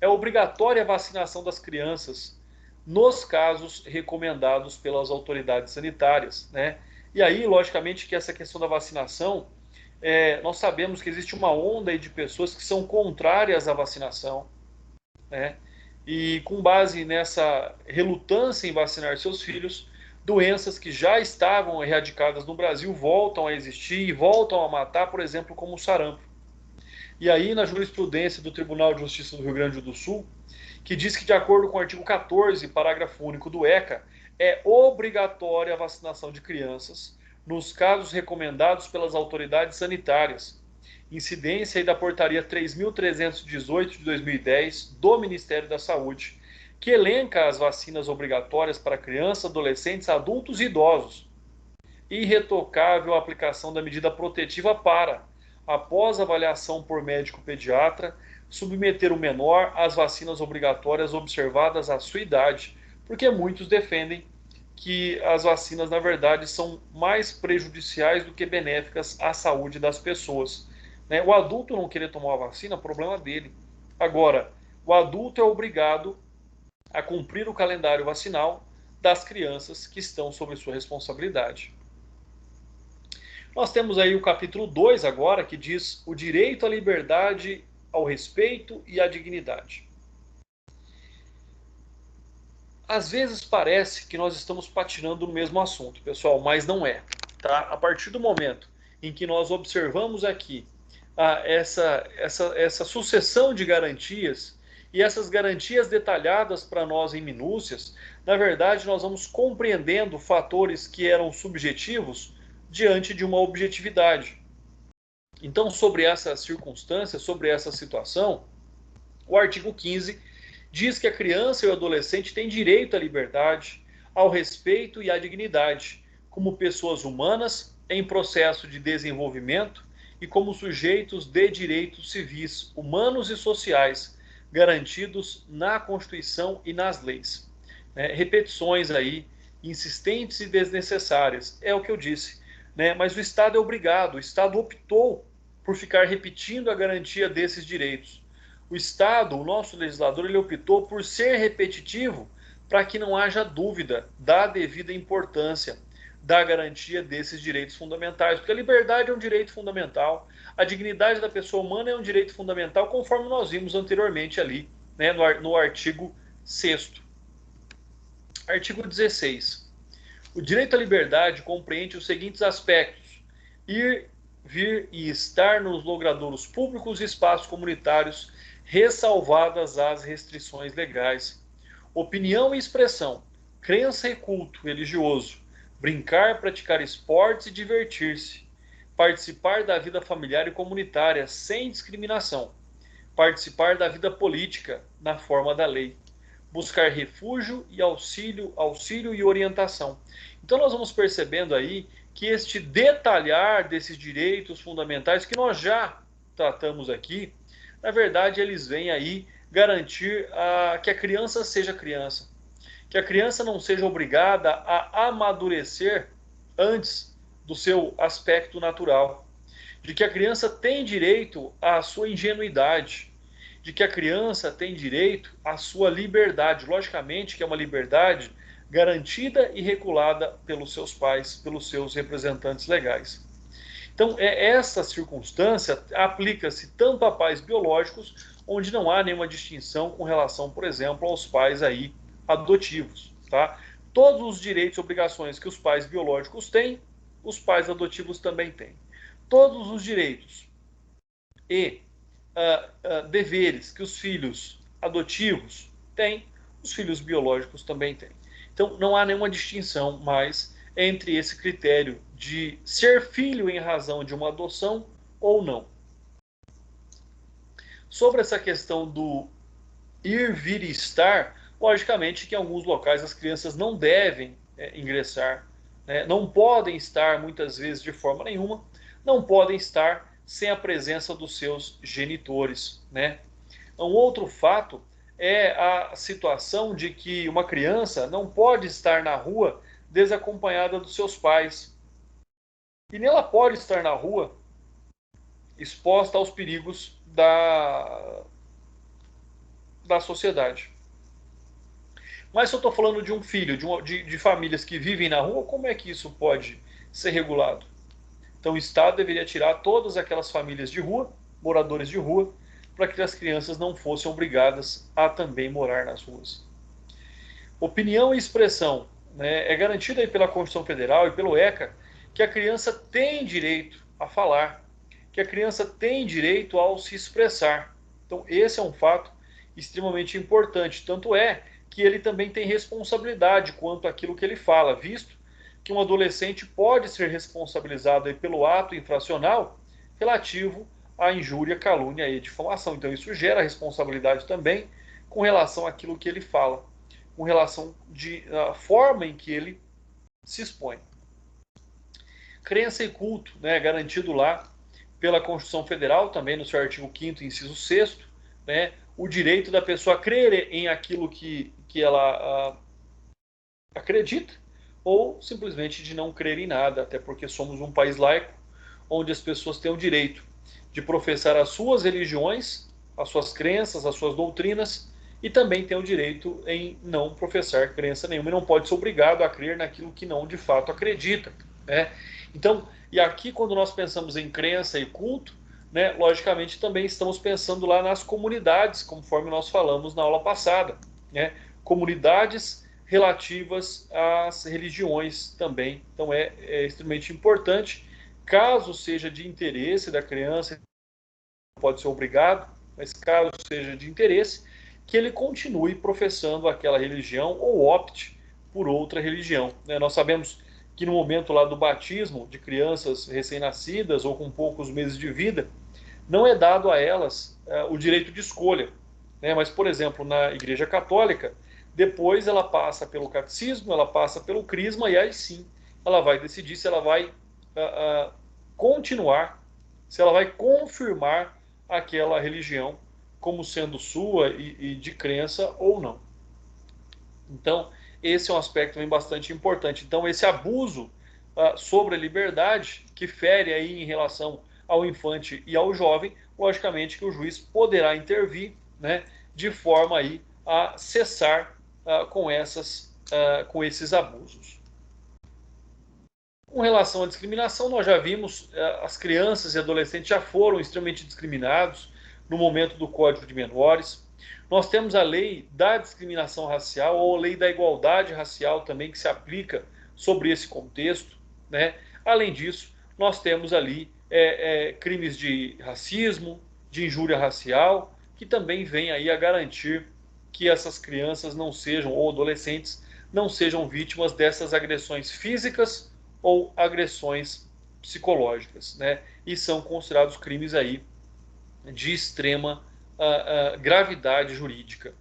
E: É obrigatória a vacinação das crianças nos casos recomendados pelas autoridades sanitárias, né? E aí, logicamente, que essa questão da vacinação, nós sabemos que existe uma onda aí de pessoas que são contrárias à vacinação, né? E com base nessa relutância em vacinar seus filhos, doenças que já estavam erradicadas no Brasil voltam a existir e voltam a matar, por exemplo, como o sarampo. E aí, na jurisprudência do Tribunal de Justiça do Rio Grande do Sul, que diz que, de acordo com o artigo 14, parágrafo único do ECA, é obrigatória a vacinação de crianças nos casos recomendados pelas autoridades sanitárias. Incidência aí da portaria 3.318 de 2010 do Ministério da Saúde, que elenca as vacinas obrigatórias para crianças, adolescentes, adultos e idosos. Irretocável a aplicação da medida protetiva para, após avaliação por médico pediatra, submeter o menor às vacinas obrigatórias observadas a sua idade, porque muitos defendem que as vacinas, na verdade, são mais prejudiciais do que benéficas à saúde das pessoas. O adulto não querer tomar a vacina, problema dele. Agora, o adulto é obrigado a cumprir o calendário vacinal das crianças que estão sob sua responsabilidade. Nós temos aí o capítulo 2 agora, que diz o direito à liberdade, ao respeito e à dignidade. Às vezes parece que nós estamos patinando no mesmo assunto, pessoal, mas não é. Tá? A partir do momento em que nós observamos aqui essa sucessão de garantias, e essas garantias detalhadas para nós em minúcias, na verdade nós vamos compreendendo fatores que eram subjetivos diante de uma objetividade. Então, sobre essa circunstância, sobre essa situação, o artigo 15 diz que a criança e o adolescente têm direito à liberdade, ao respeito e à dignidade, como pessoas humanas em processo de desenvolvimento e como sujeitos de direitos civis, humanos e sociais, garantidos na Constituição e nas leis. Repetições aí, insistentes e desnecessárias, é o que eu disse. Mas o Estado é obrigado, o Estado optou por ficar repetindo a garantia desses direitos. O Estado, o nosso legislador, ele optou por ser repetitivo para que não haja dúvida da devida importância da garantia desses direitos fundamentais, porque a liberdade é um direito fundamental, a dignidade da pessoa humana é um direito fundamental, conforme nós vimos anteriormente ali, no artigo 6º. Artigo 16. O direito à liberdade compreende os seguintes aspectos: ir, vir e estar nos logradouros públicos e espaços comunitários, ressalvadas as restrições legais. Opinião e expressão, crença e culto religioso, brincar, praticar esportes e divertir-se, participar da vida familiar e comunitária sem discriminação, participar da vida política na forma da lei, buscar refúgio e auxílio e orientação. Então nós vamos percebendo aí que este detalhar desses direitos fundamentais que nós já tratamos aqui, na verdade eles vêm aí garantir que a criança seja criança, que a criança não seja obrigada a amadurecer antes do seu aspecto natural, de que a criança tem direito à sua ingenuidade, de que a criança tem direito à sua liberdade, logicamente que é uma liberdade garantida e regulada pelos seus pais, pelos seus representantes legais. Então, essa circunstância aplica-se tanto a pais biológicos, onde não há nenhuma distinção com relação, por exemplo, aos pais aí adotivos, tá? Todos os direitos e obrigações que os pais biológicos têm, os pais adotivos também têm. Todos os direitos e deveres que os filhos adotivos têm, os filhos biológicos também têm. Então, não há nenhuma distinção mais entre esse critério de ser filho em razão de uma adoção ou não. Sobre essa questão do ir, vir e estar, logicamente que em alguns locais as crianças não devem ingressar, né? Não podem estar muitas vezes de forma nenhuma, não podem estar sem a presença dos seus genitores, né? Um outro fato é a situação de que uma criança não pode estar na rua desacompanhada dos seus pais. E nem ela pode estar na rua exposta aos perigos da sociedade. Mas se eu estou falando de um filho, de famílias que vivem na rua, como é que isso pode ser regulado? Então o Estado deveria tirar todas aquelas famílias de rua, moradores de rua, para que as crianças não fossem obrigadas a também morar nas ruas. Opinião e expressão, né, é garantida aí pela Constituição Federal e pelo ECA que a criança tem direito a falar, que a criança tem direito ao se expressar. Então esse é um fato extremamente importante, tanto é que ele também tem responsabilidade quanto àquilo que ele fala, visto que um adolescente pode ser responsabilizado aí pelo ato infracional relativo à injúria, calúnia e difamação. Então isso gera responsabilidade também com relação àquilo que ele fala, com relação à forma em que ele se expõe. Crença e culto, né, garantido lá pela Constituição Federal, também no seu artigo 5º, inciso 6º, né, o direito da pessoa crer em aquilo que ela acredita, ou simplesmente de não crer em nada, até porque somos um país laico, onde as pessoas têm o direito de professar as suas religiões, as suas crenças, as suas doutrinas, e também tem o direito em não professar crença nenhuma, e não pode ser obrigado a crer naquilo que não de fato acredita, né? Então, e aqui quando nós pensamos em crença e culto, né, logicamente também estamos pensando lá nas comunidades, conforme nós falamos na aula passada, né? Comunidades relativas às religiões também. Então é extremamente importante, caso seja de interesse da criança, não pode ser obrigado, mas caso seja de interesse, que ele continue professando aquela religião ou opte por outra religião, né? Nós sabemos que no momento lá do batismo de crianças recém-nascidas ou com poucos meses de vida, não é dado a elas o direito de escolha, né? Mas, por exemplo, na Igreja Católica, depois ela passa pelo catecismo, ela passa pelo crisma, e aí sim ela vai decidir se ela vai continuar, se ela vai confirmar aquela religião como sendo sua e de crença ou não. Então, esse é um aspecto também bastante importante. Então, esse abuso sobre a liberdade, que fere aí em relação ao infante e ao jovem, logicamente que o juiz poderá intervir, né, de forma aí a cessar com esses abusos. Com relação à discriminação, nós já vimos, as crianças e adolescentes já foram extremamente discriminados no momento do Código de Menores. Nós temos a lei da discriminação racial, ou a lei da igualdade racial também, que se aplica sobre esse contexto, né? Além disso, nós temos ali crimes de racismo, de injúria racial, que também vem aí a garantir que essas crianças não sejam, ou adolescentes, não sejam vítimas dessas agressões físicas ou agressões psicológicas, né? E são considerados crimes aí de extrema gravidade jurídica.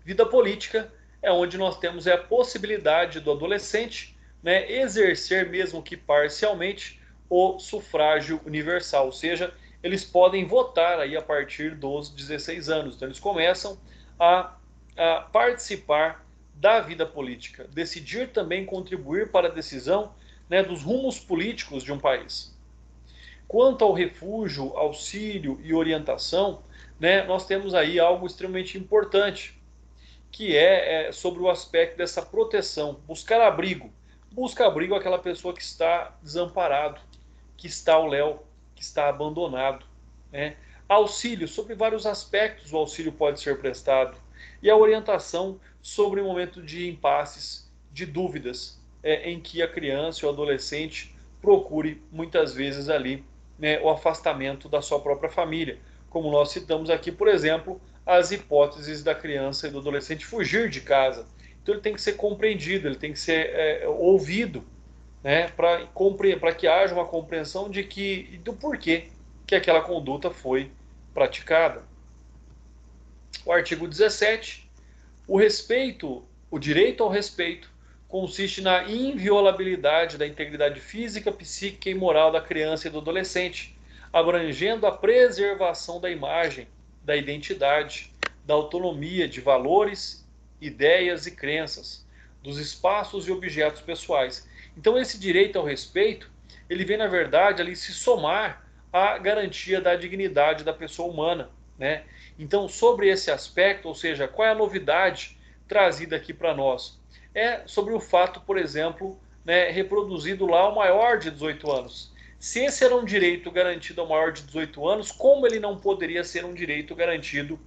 E: Vida política é onde nós temos a possibilidade do adolescente, né, exercer, mesmo que parcialmente, o sufrágio universal, ou seja, eles podem votar aí a partir dos 16 anos. Então eles começam a participar da vida política, decidir também contribuir para a decisão, né, dos rumos políticos de um país. Quanto ao refúgio, auxílio e orientação, né, nós temos aí algo extremamente importante, que é sobre o aspecto dessa proteção, buscar abrigo. Busca abrigo aquela pessoa que está desamparado, que está ao léu, que está abandonado, né? Auxílio, sobre vários aspectos o auxílio pode ser prestado. E a orientação sobre o momento de impasses, de dúvidas, em que a criança ou adolescente procure muitas vezes ali, né, o afastamento da sua própria família. Como nós citamos aqui, por exemplo, as hipóteses da criança e do adolescente fugir de casa. Então ele tem que ser compreendido, ele tem que ser ouvido, né, para que haja uma compreensão do porquê que aquela conduta foi praticada. O artigo 17, o direito ao respeito consiste na inviolabilidade da integridade física, psíquica e moral da criança e do adolescente, abrangendo a preservação da imagem, da identidade, da autonomia de valores, ideias e crenças, dos espaços e objetos pessoais. Então esse direito ao respeito, ele vem na verdade ali se somar à garantia da dignidade da pessoa humana, né? Então sobre esse aspecto, ou seja, qual é a novidade trazida aqui para nós? É sobre o fato, por exemplo, né, reproduzido lá ao maior de 18 anos. Se esse era um direito garantido ao maior de 18 anos, como ele não poderia ser um direito garantido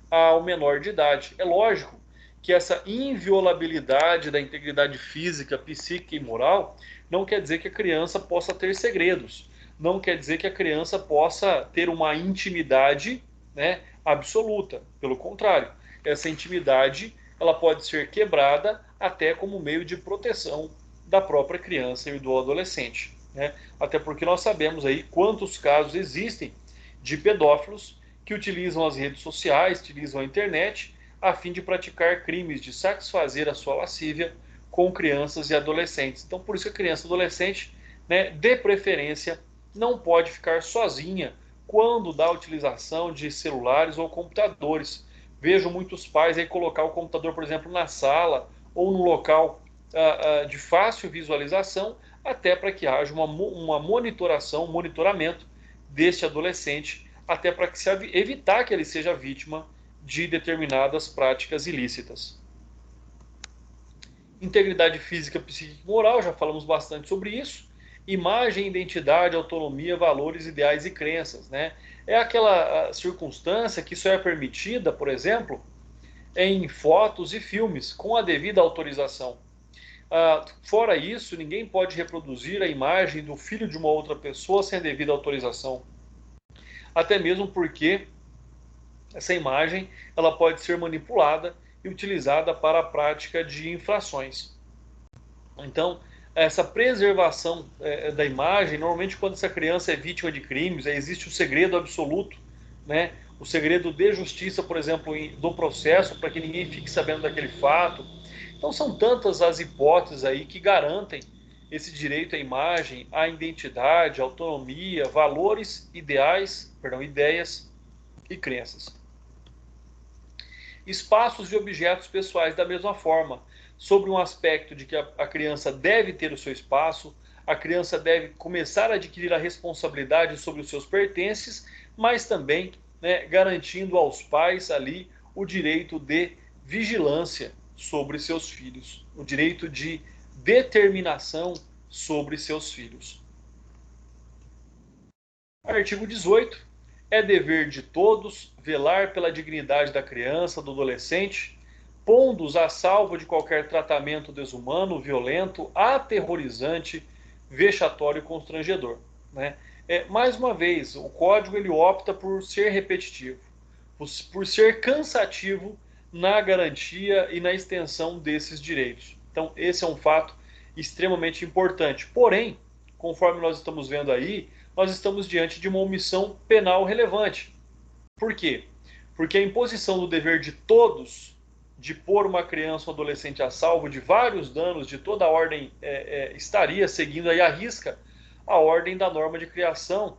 E: ao menor de idade? É lógico que essa inviolabilidade da integridade física, psíquica e moral não quer dizer que a criança possa ter segredos, não quer dizer que a criança possa ter uma intimidade, né, absoluta. Pelo contrário, essa intimidade ela pode ser quebrada até como meio de proteção da própria criança e do adolescente, né? Até porque nós sabemos aí quantos casos existem de pedófilos que utilizam as redes sociais, utilizam a internet a fim de praticar crimes, de satisfazer a sua lascívia com crianças e adolescentes. Então por isso que a criança e adolescente, né, de preferência, não pode ficar sozinha quando dá a utilização de celulares ou computadores. Vejo muitos pais aí colocar o computador, por exemplo, na sala ou no local de fácil visualização, até para que haja uma monitoração, um monitoramento deste adolescente, até para que se evitar que ele seja vítima de determinadas práticas ilícitas. Integridade física, psíquica e moral, já falamos bastante sobre isso. Imagem, identidade, autonomia, valores, ideais e crenças, né? É aquela circunstância que só é permitida, por exemplo, em fotos e filmes, com a devida autorização. Fora isso, ninguém pode reproduzir a imagem do filho de uma outra pessoa sem a devida autorização. Até mesmo porque essa imagem ela pode ser manipulada e utilizada para a prática de infrações. Então, essa preservação da imagem, normalmente quando essa criança é vítima de crimes, existe o segredo absoluto, né? O segredo de justiça, por exemplo, do processo, para que ninguém fique sabendo daquele fato. Então são tantas as hipóteses aí que garantem esse direito à imagem, à identidade, à autonomia, valores, ideias e crenças. Espaços e objetos pessoais da mesma forma, sobre um aspecto de que a criança deve ter o seu espaço, a criança deve começar a adquirir a responsabilidade sobre os seus pertences, mas também, né, garantindo aos pais ali o direito de vigilância sobre seus filhos, o direito de determinação sobre seus filhos. Artigo 18. É dever de todos velar pela dignidade da criança, do adolescente, pondo-os a salvo de qualquer tratamento desumano, violento, aterrorizante, vexatório e constrangedor, né? Mais uma vez, o código ele opta por ser repetitivo, por ser cansativo na garantia e na extensão desses direitos. Então, esse é um fato extremamente importante. Porém, conforme nós estamos vendo aí, nós estamos diante de uma omissão penal relevante. Por quê? Porque a imposição do dever de todos de pôr uma criança ou adolescente a salvo de vários danos de toda a ordem estaria seguindo aí à risca a ordem da norma de criação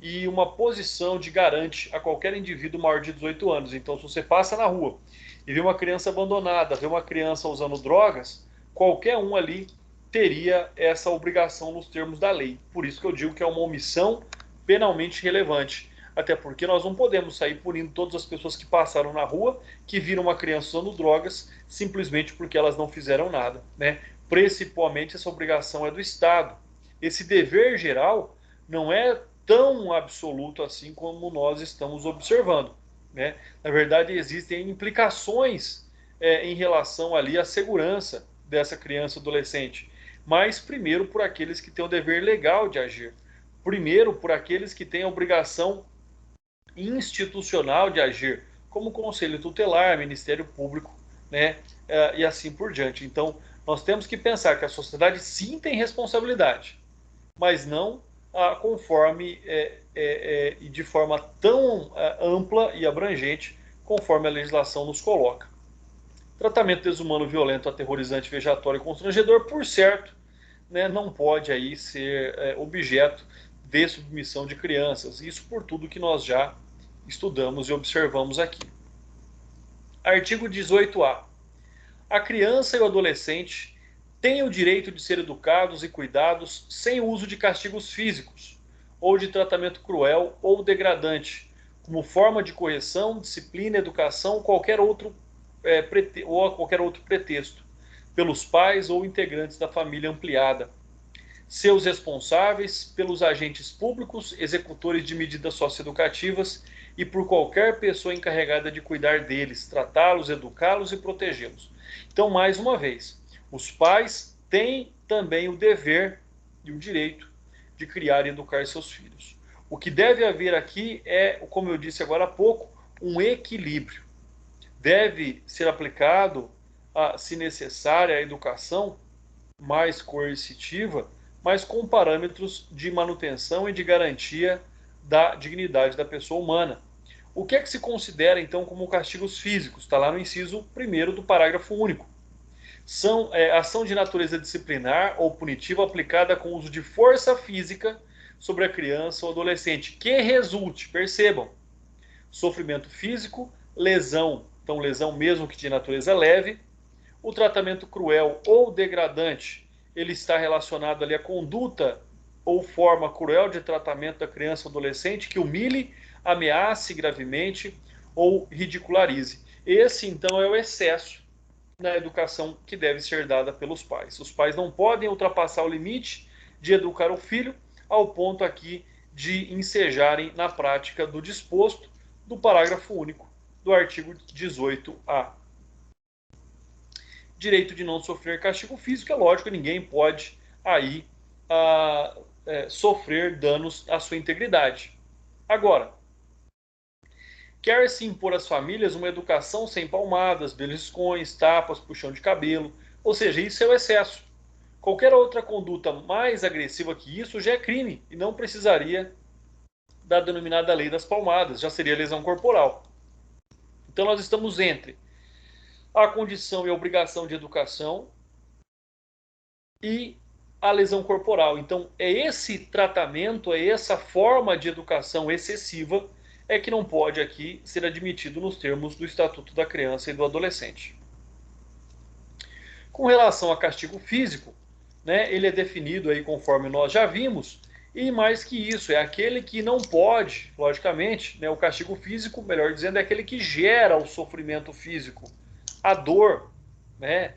E: e uma posição de garante a qualquer indivíduo maior de 18 anos. Então, se você passa na rua e vê uma criança abandonada, vê uma criança usando drogas, qualquer um ali teria essa obrigação nos termos da lei. Por isso que eu digo que é uma omissão penalmente relevante. Até porque nós não podemos sair punindo todas as pessoas que passaram na rua, que viram uma criança usando drogas, simplesmente porque elas não fizeram nada, né? Principalmente essa obrigação é do Estado. Esse dever geral não é tão absoluto assim como nós estamos observando, né? Na verdade, existem implicações em relação ali à segurança dessa criança ou adolescente, mas primeiro por aqueles que têm o dever legal de agir, primeiro por aqueles que têm a obrigação institucional de agir, como Conselho Tutelar, Ministério Público, né? E assim por diante. Então, nós temos que pensar que a sociedade sim tem responsabilidade, mas não conforme e de forma tão ampla e abrangente conforme a legislação nos coloca. Tratamento desumano, violento, aterrorizante, vejatório e constrangedor, por certo, né, não pode aí ser objeto de submissão de crianças. Isso por tudo que nós já estudamos e observamos aqui. Artigo 18A. A criança e o adolescente têm o direito de ser educados e cuidados sem uso de castigos físicos ou de tratamento cruel ou degradante, como forma de correção, disciplina, educação ou qualquer outro pretexto, pelos pais ou integrantes da família ampliada, seus responsáveis, pelos agentes públicos, executores de medidas socioeducativas e por qualquer pessoa encarregada de cuidar deles, tratá-los, educá-los e protegê-los. Então, mais uma vez, os pais têm também o dever e o direito de criar e educar seus filhos. O que deve haver aqui é, como eu disse agora há pouco, um equilíbrio. Deve ser aplicado, se necessária, a educação mais coercitiva, mas com parâmetros de manutenção e de garantia da dignidade da pessoa humana. O que é que se considera, então, como castigos físicos? Está lá no inciso 1º do parágrafo único. São ação de natureza disciplinar ou punitiva aplicada com uso de força física sobre a criança ou adolescente, que resulte, percebam, sofrimento físico, lesão, então lesão mesmo que de natureza leve, o tratamento cruel ou degradante, ele está relacionado ali à conduta ou forma cruel de tratamento da criança ou adolescente que humilhe, ameace gravemente ou ridicularize. Esse, então, é o excesso na educação que deve ser dada pelos pais. Os pais não podem ultrapassar o limite de educar o filho ao ponto aqui de ensejarem na prática do disposto do parágrafo único do artigo 18A. Direito de não sofrer castigo físico, é lógico que ninguém pode aí sofrer danos à sua integridade. Agora, quer-se impor às famílias uma educação sem palmadas, beliscões, tapas, puxão de cabelo, ou seja, isso é o excesso. Qualquer outra conduta mais agressiva que isso já é crime e não precisaria da denominada lei das palmadas, já seria lesão corporal. Então nós estamos entre a condição e a obrigação de educação e a lesão corporal. Então é esse tratamento, é essa forma de educação excessiva que não pode aqui ser admitido nos termos do Estatuto da Criança e do Adolescente. Com relação a castigo físico, né, ele é definido aí conforme nós já vimos, e mais que isso, é aquele que não pode, logicamente, né, o castigo físico, melhor dizendo, é aquele que gera o sofrimento físico, a dor, né,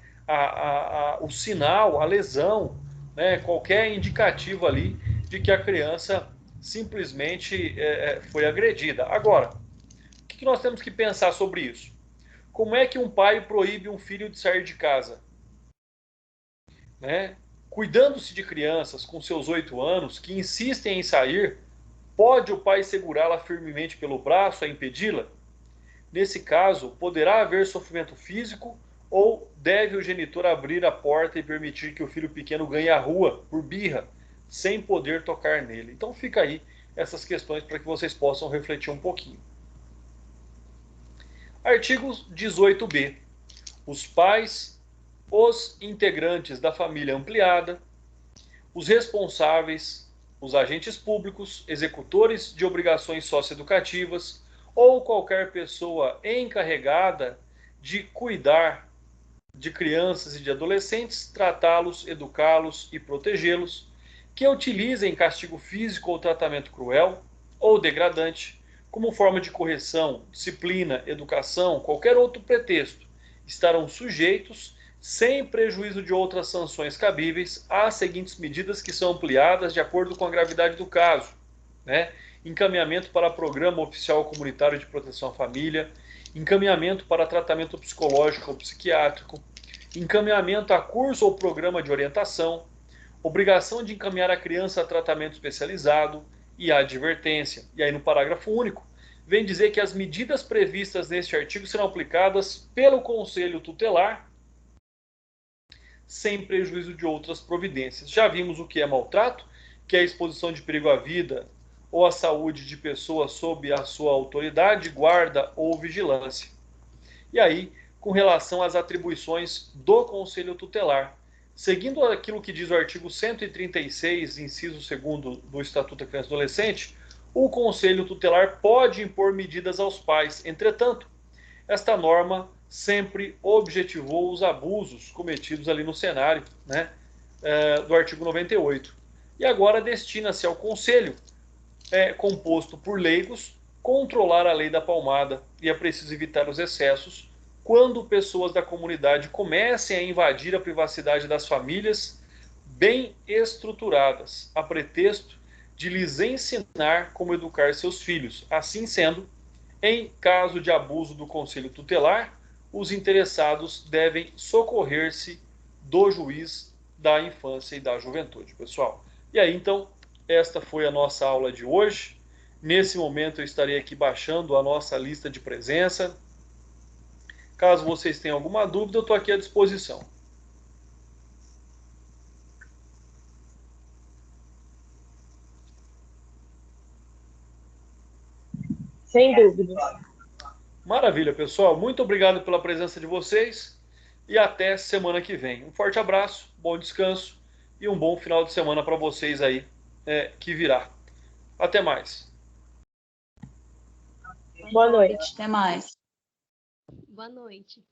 E: o sinal, a lesão, né, qualquer indicativo ali de que a criança simplesmente foi agredida. Agora, o que nós temos que pensar sobre isso? Como é que um pai proíbe um filho de sair de casa? Né? Cuidando-se de crianças com seus 8 anos que insistem em sair, pode o pai segurá-la firmemente pelo braço a impedi-la? Nesse caso, poderá haver sofrimento físico ou deve o genitor abrir a porta e permitir que o filho pequeno ganhe a rua por birra, sem poder tocar nele? Então fica aí essas questões para que vocês possam refletir um pouquinho. Artigo 18b. Os pais, os integrantes da família ampliada, os responsáveis, os agentes públicos, executores de obrigações socioeducativas ou qualquer pessoa encarregada de cuidar de crianças e de adolescentes, tratá-los, educá-los e protegê-los, que utilizem castigo físico ou tratamento cruel ou degradante como forma de correção, disciplina, educação, qualquer outro pretexto, estarão sujeitos, sem prejuízo de outras sanções cabíveis, às seguintes medidas que são ampliadas de acordo com a gravidade do caso, né? Encaminhamento para programa oficial comunitário de proteção à família, encaminhamento para tratamento psicológico ou psiquiátrico, encaminhamento a curso ou programa de orientação, obrigação de encaminhar a criança a tratamento especializado e a advertência. E aí no parágrafo único, vem dizer que as medidas previstas neste artigo serão aplicadas pelo Conselho Tutelar sem prejuízo de outras providências. Já vimos o que é maltrato, que é a exposição de perigo à vida ou à saúde de pessoas sob a sua autoridade, guarda ou vigilância. E aí, com relação às atribuições do Conselho Tutelar, seguindo aquilo que diz o artigo 136, inciso 2º do Estatuto da Criança e Adolescente, o Conselho Tutelar pode impor medidas aos pais. Entretanto, esta norma sempre objetivou os abusos cometidos ali no cenário, né, do artigo 98. E agora destina-se ao Conselho, composto por leigos, controlar a lei da palmada, e é preciso evitar os excessos quando pessoas da comunidade comecem a invadir a privacidade das famílias bem estruturadas, a pretexto de lhes ensinar como educar seus filhos. Assim sendo, em caso de abuso do Conselho Tutelar, os interessados devem socorrer-se do juiz da infância e da juventude, pessoal. E aí, então, esta foi a nossa aula de hoje. Nesse momento eu estarei aqui baixando a nossa lista de presença. Caso vocês tenham alguma dúvida, eu estou aqui à disposição.
B: Sem dúvida.
E: Maravilha, pessoal. Muito obrigado pela presença de vocês e até semana que vem. Um forte abraço, bom descanso e um bom final de semana para vocês aí que virá. Até mais.
B: Boa noite.
F: Até mais.
C: Boa noite.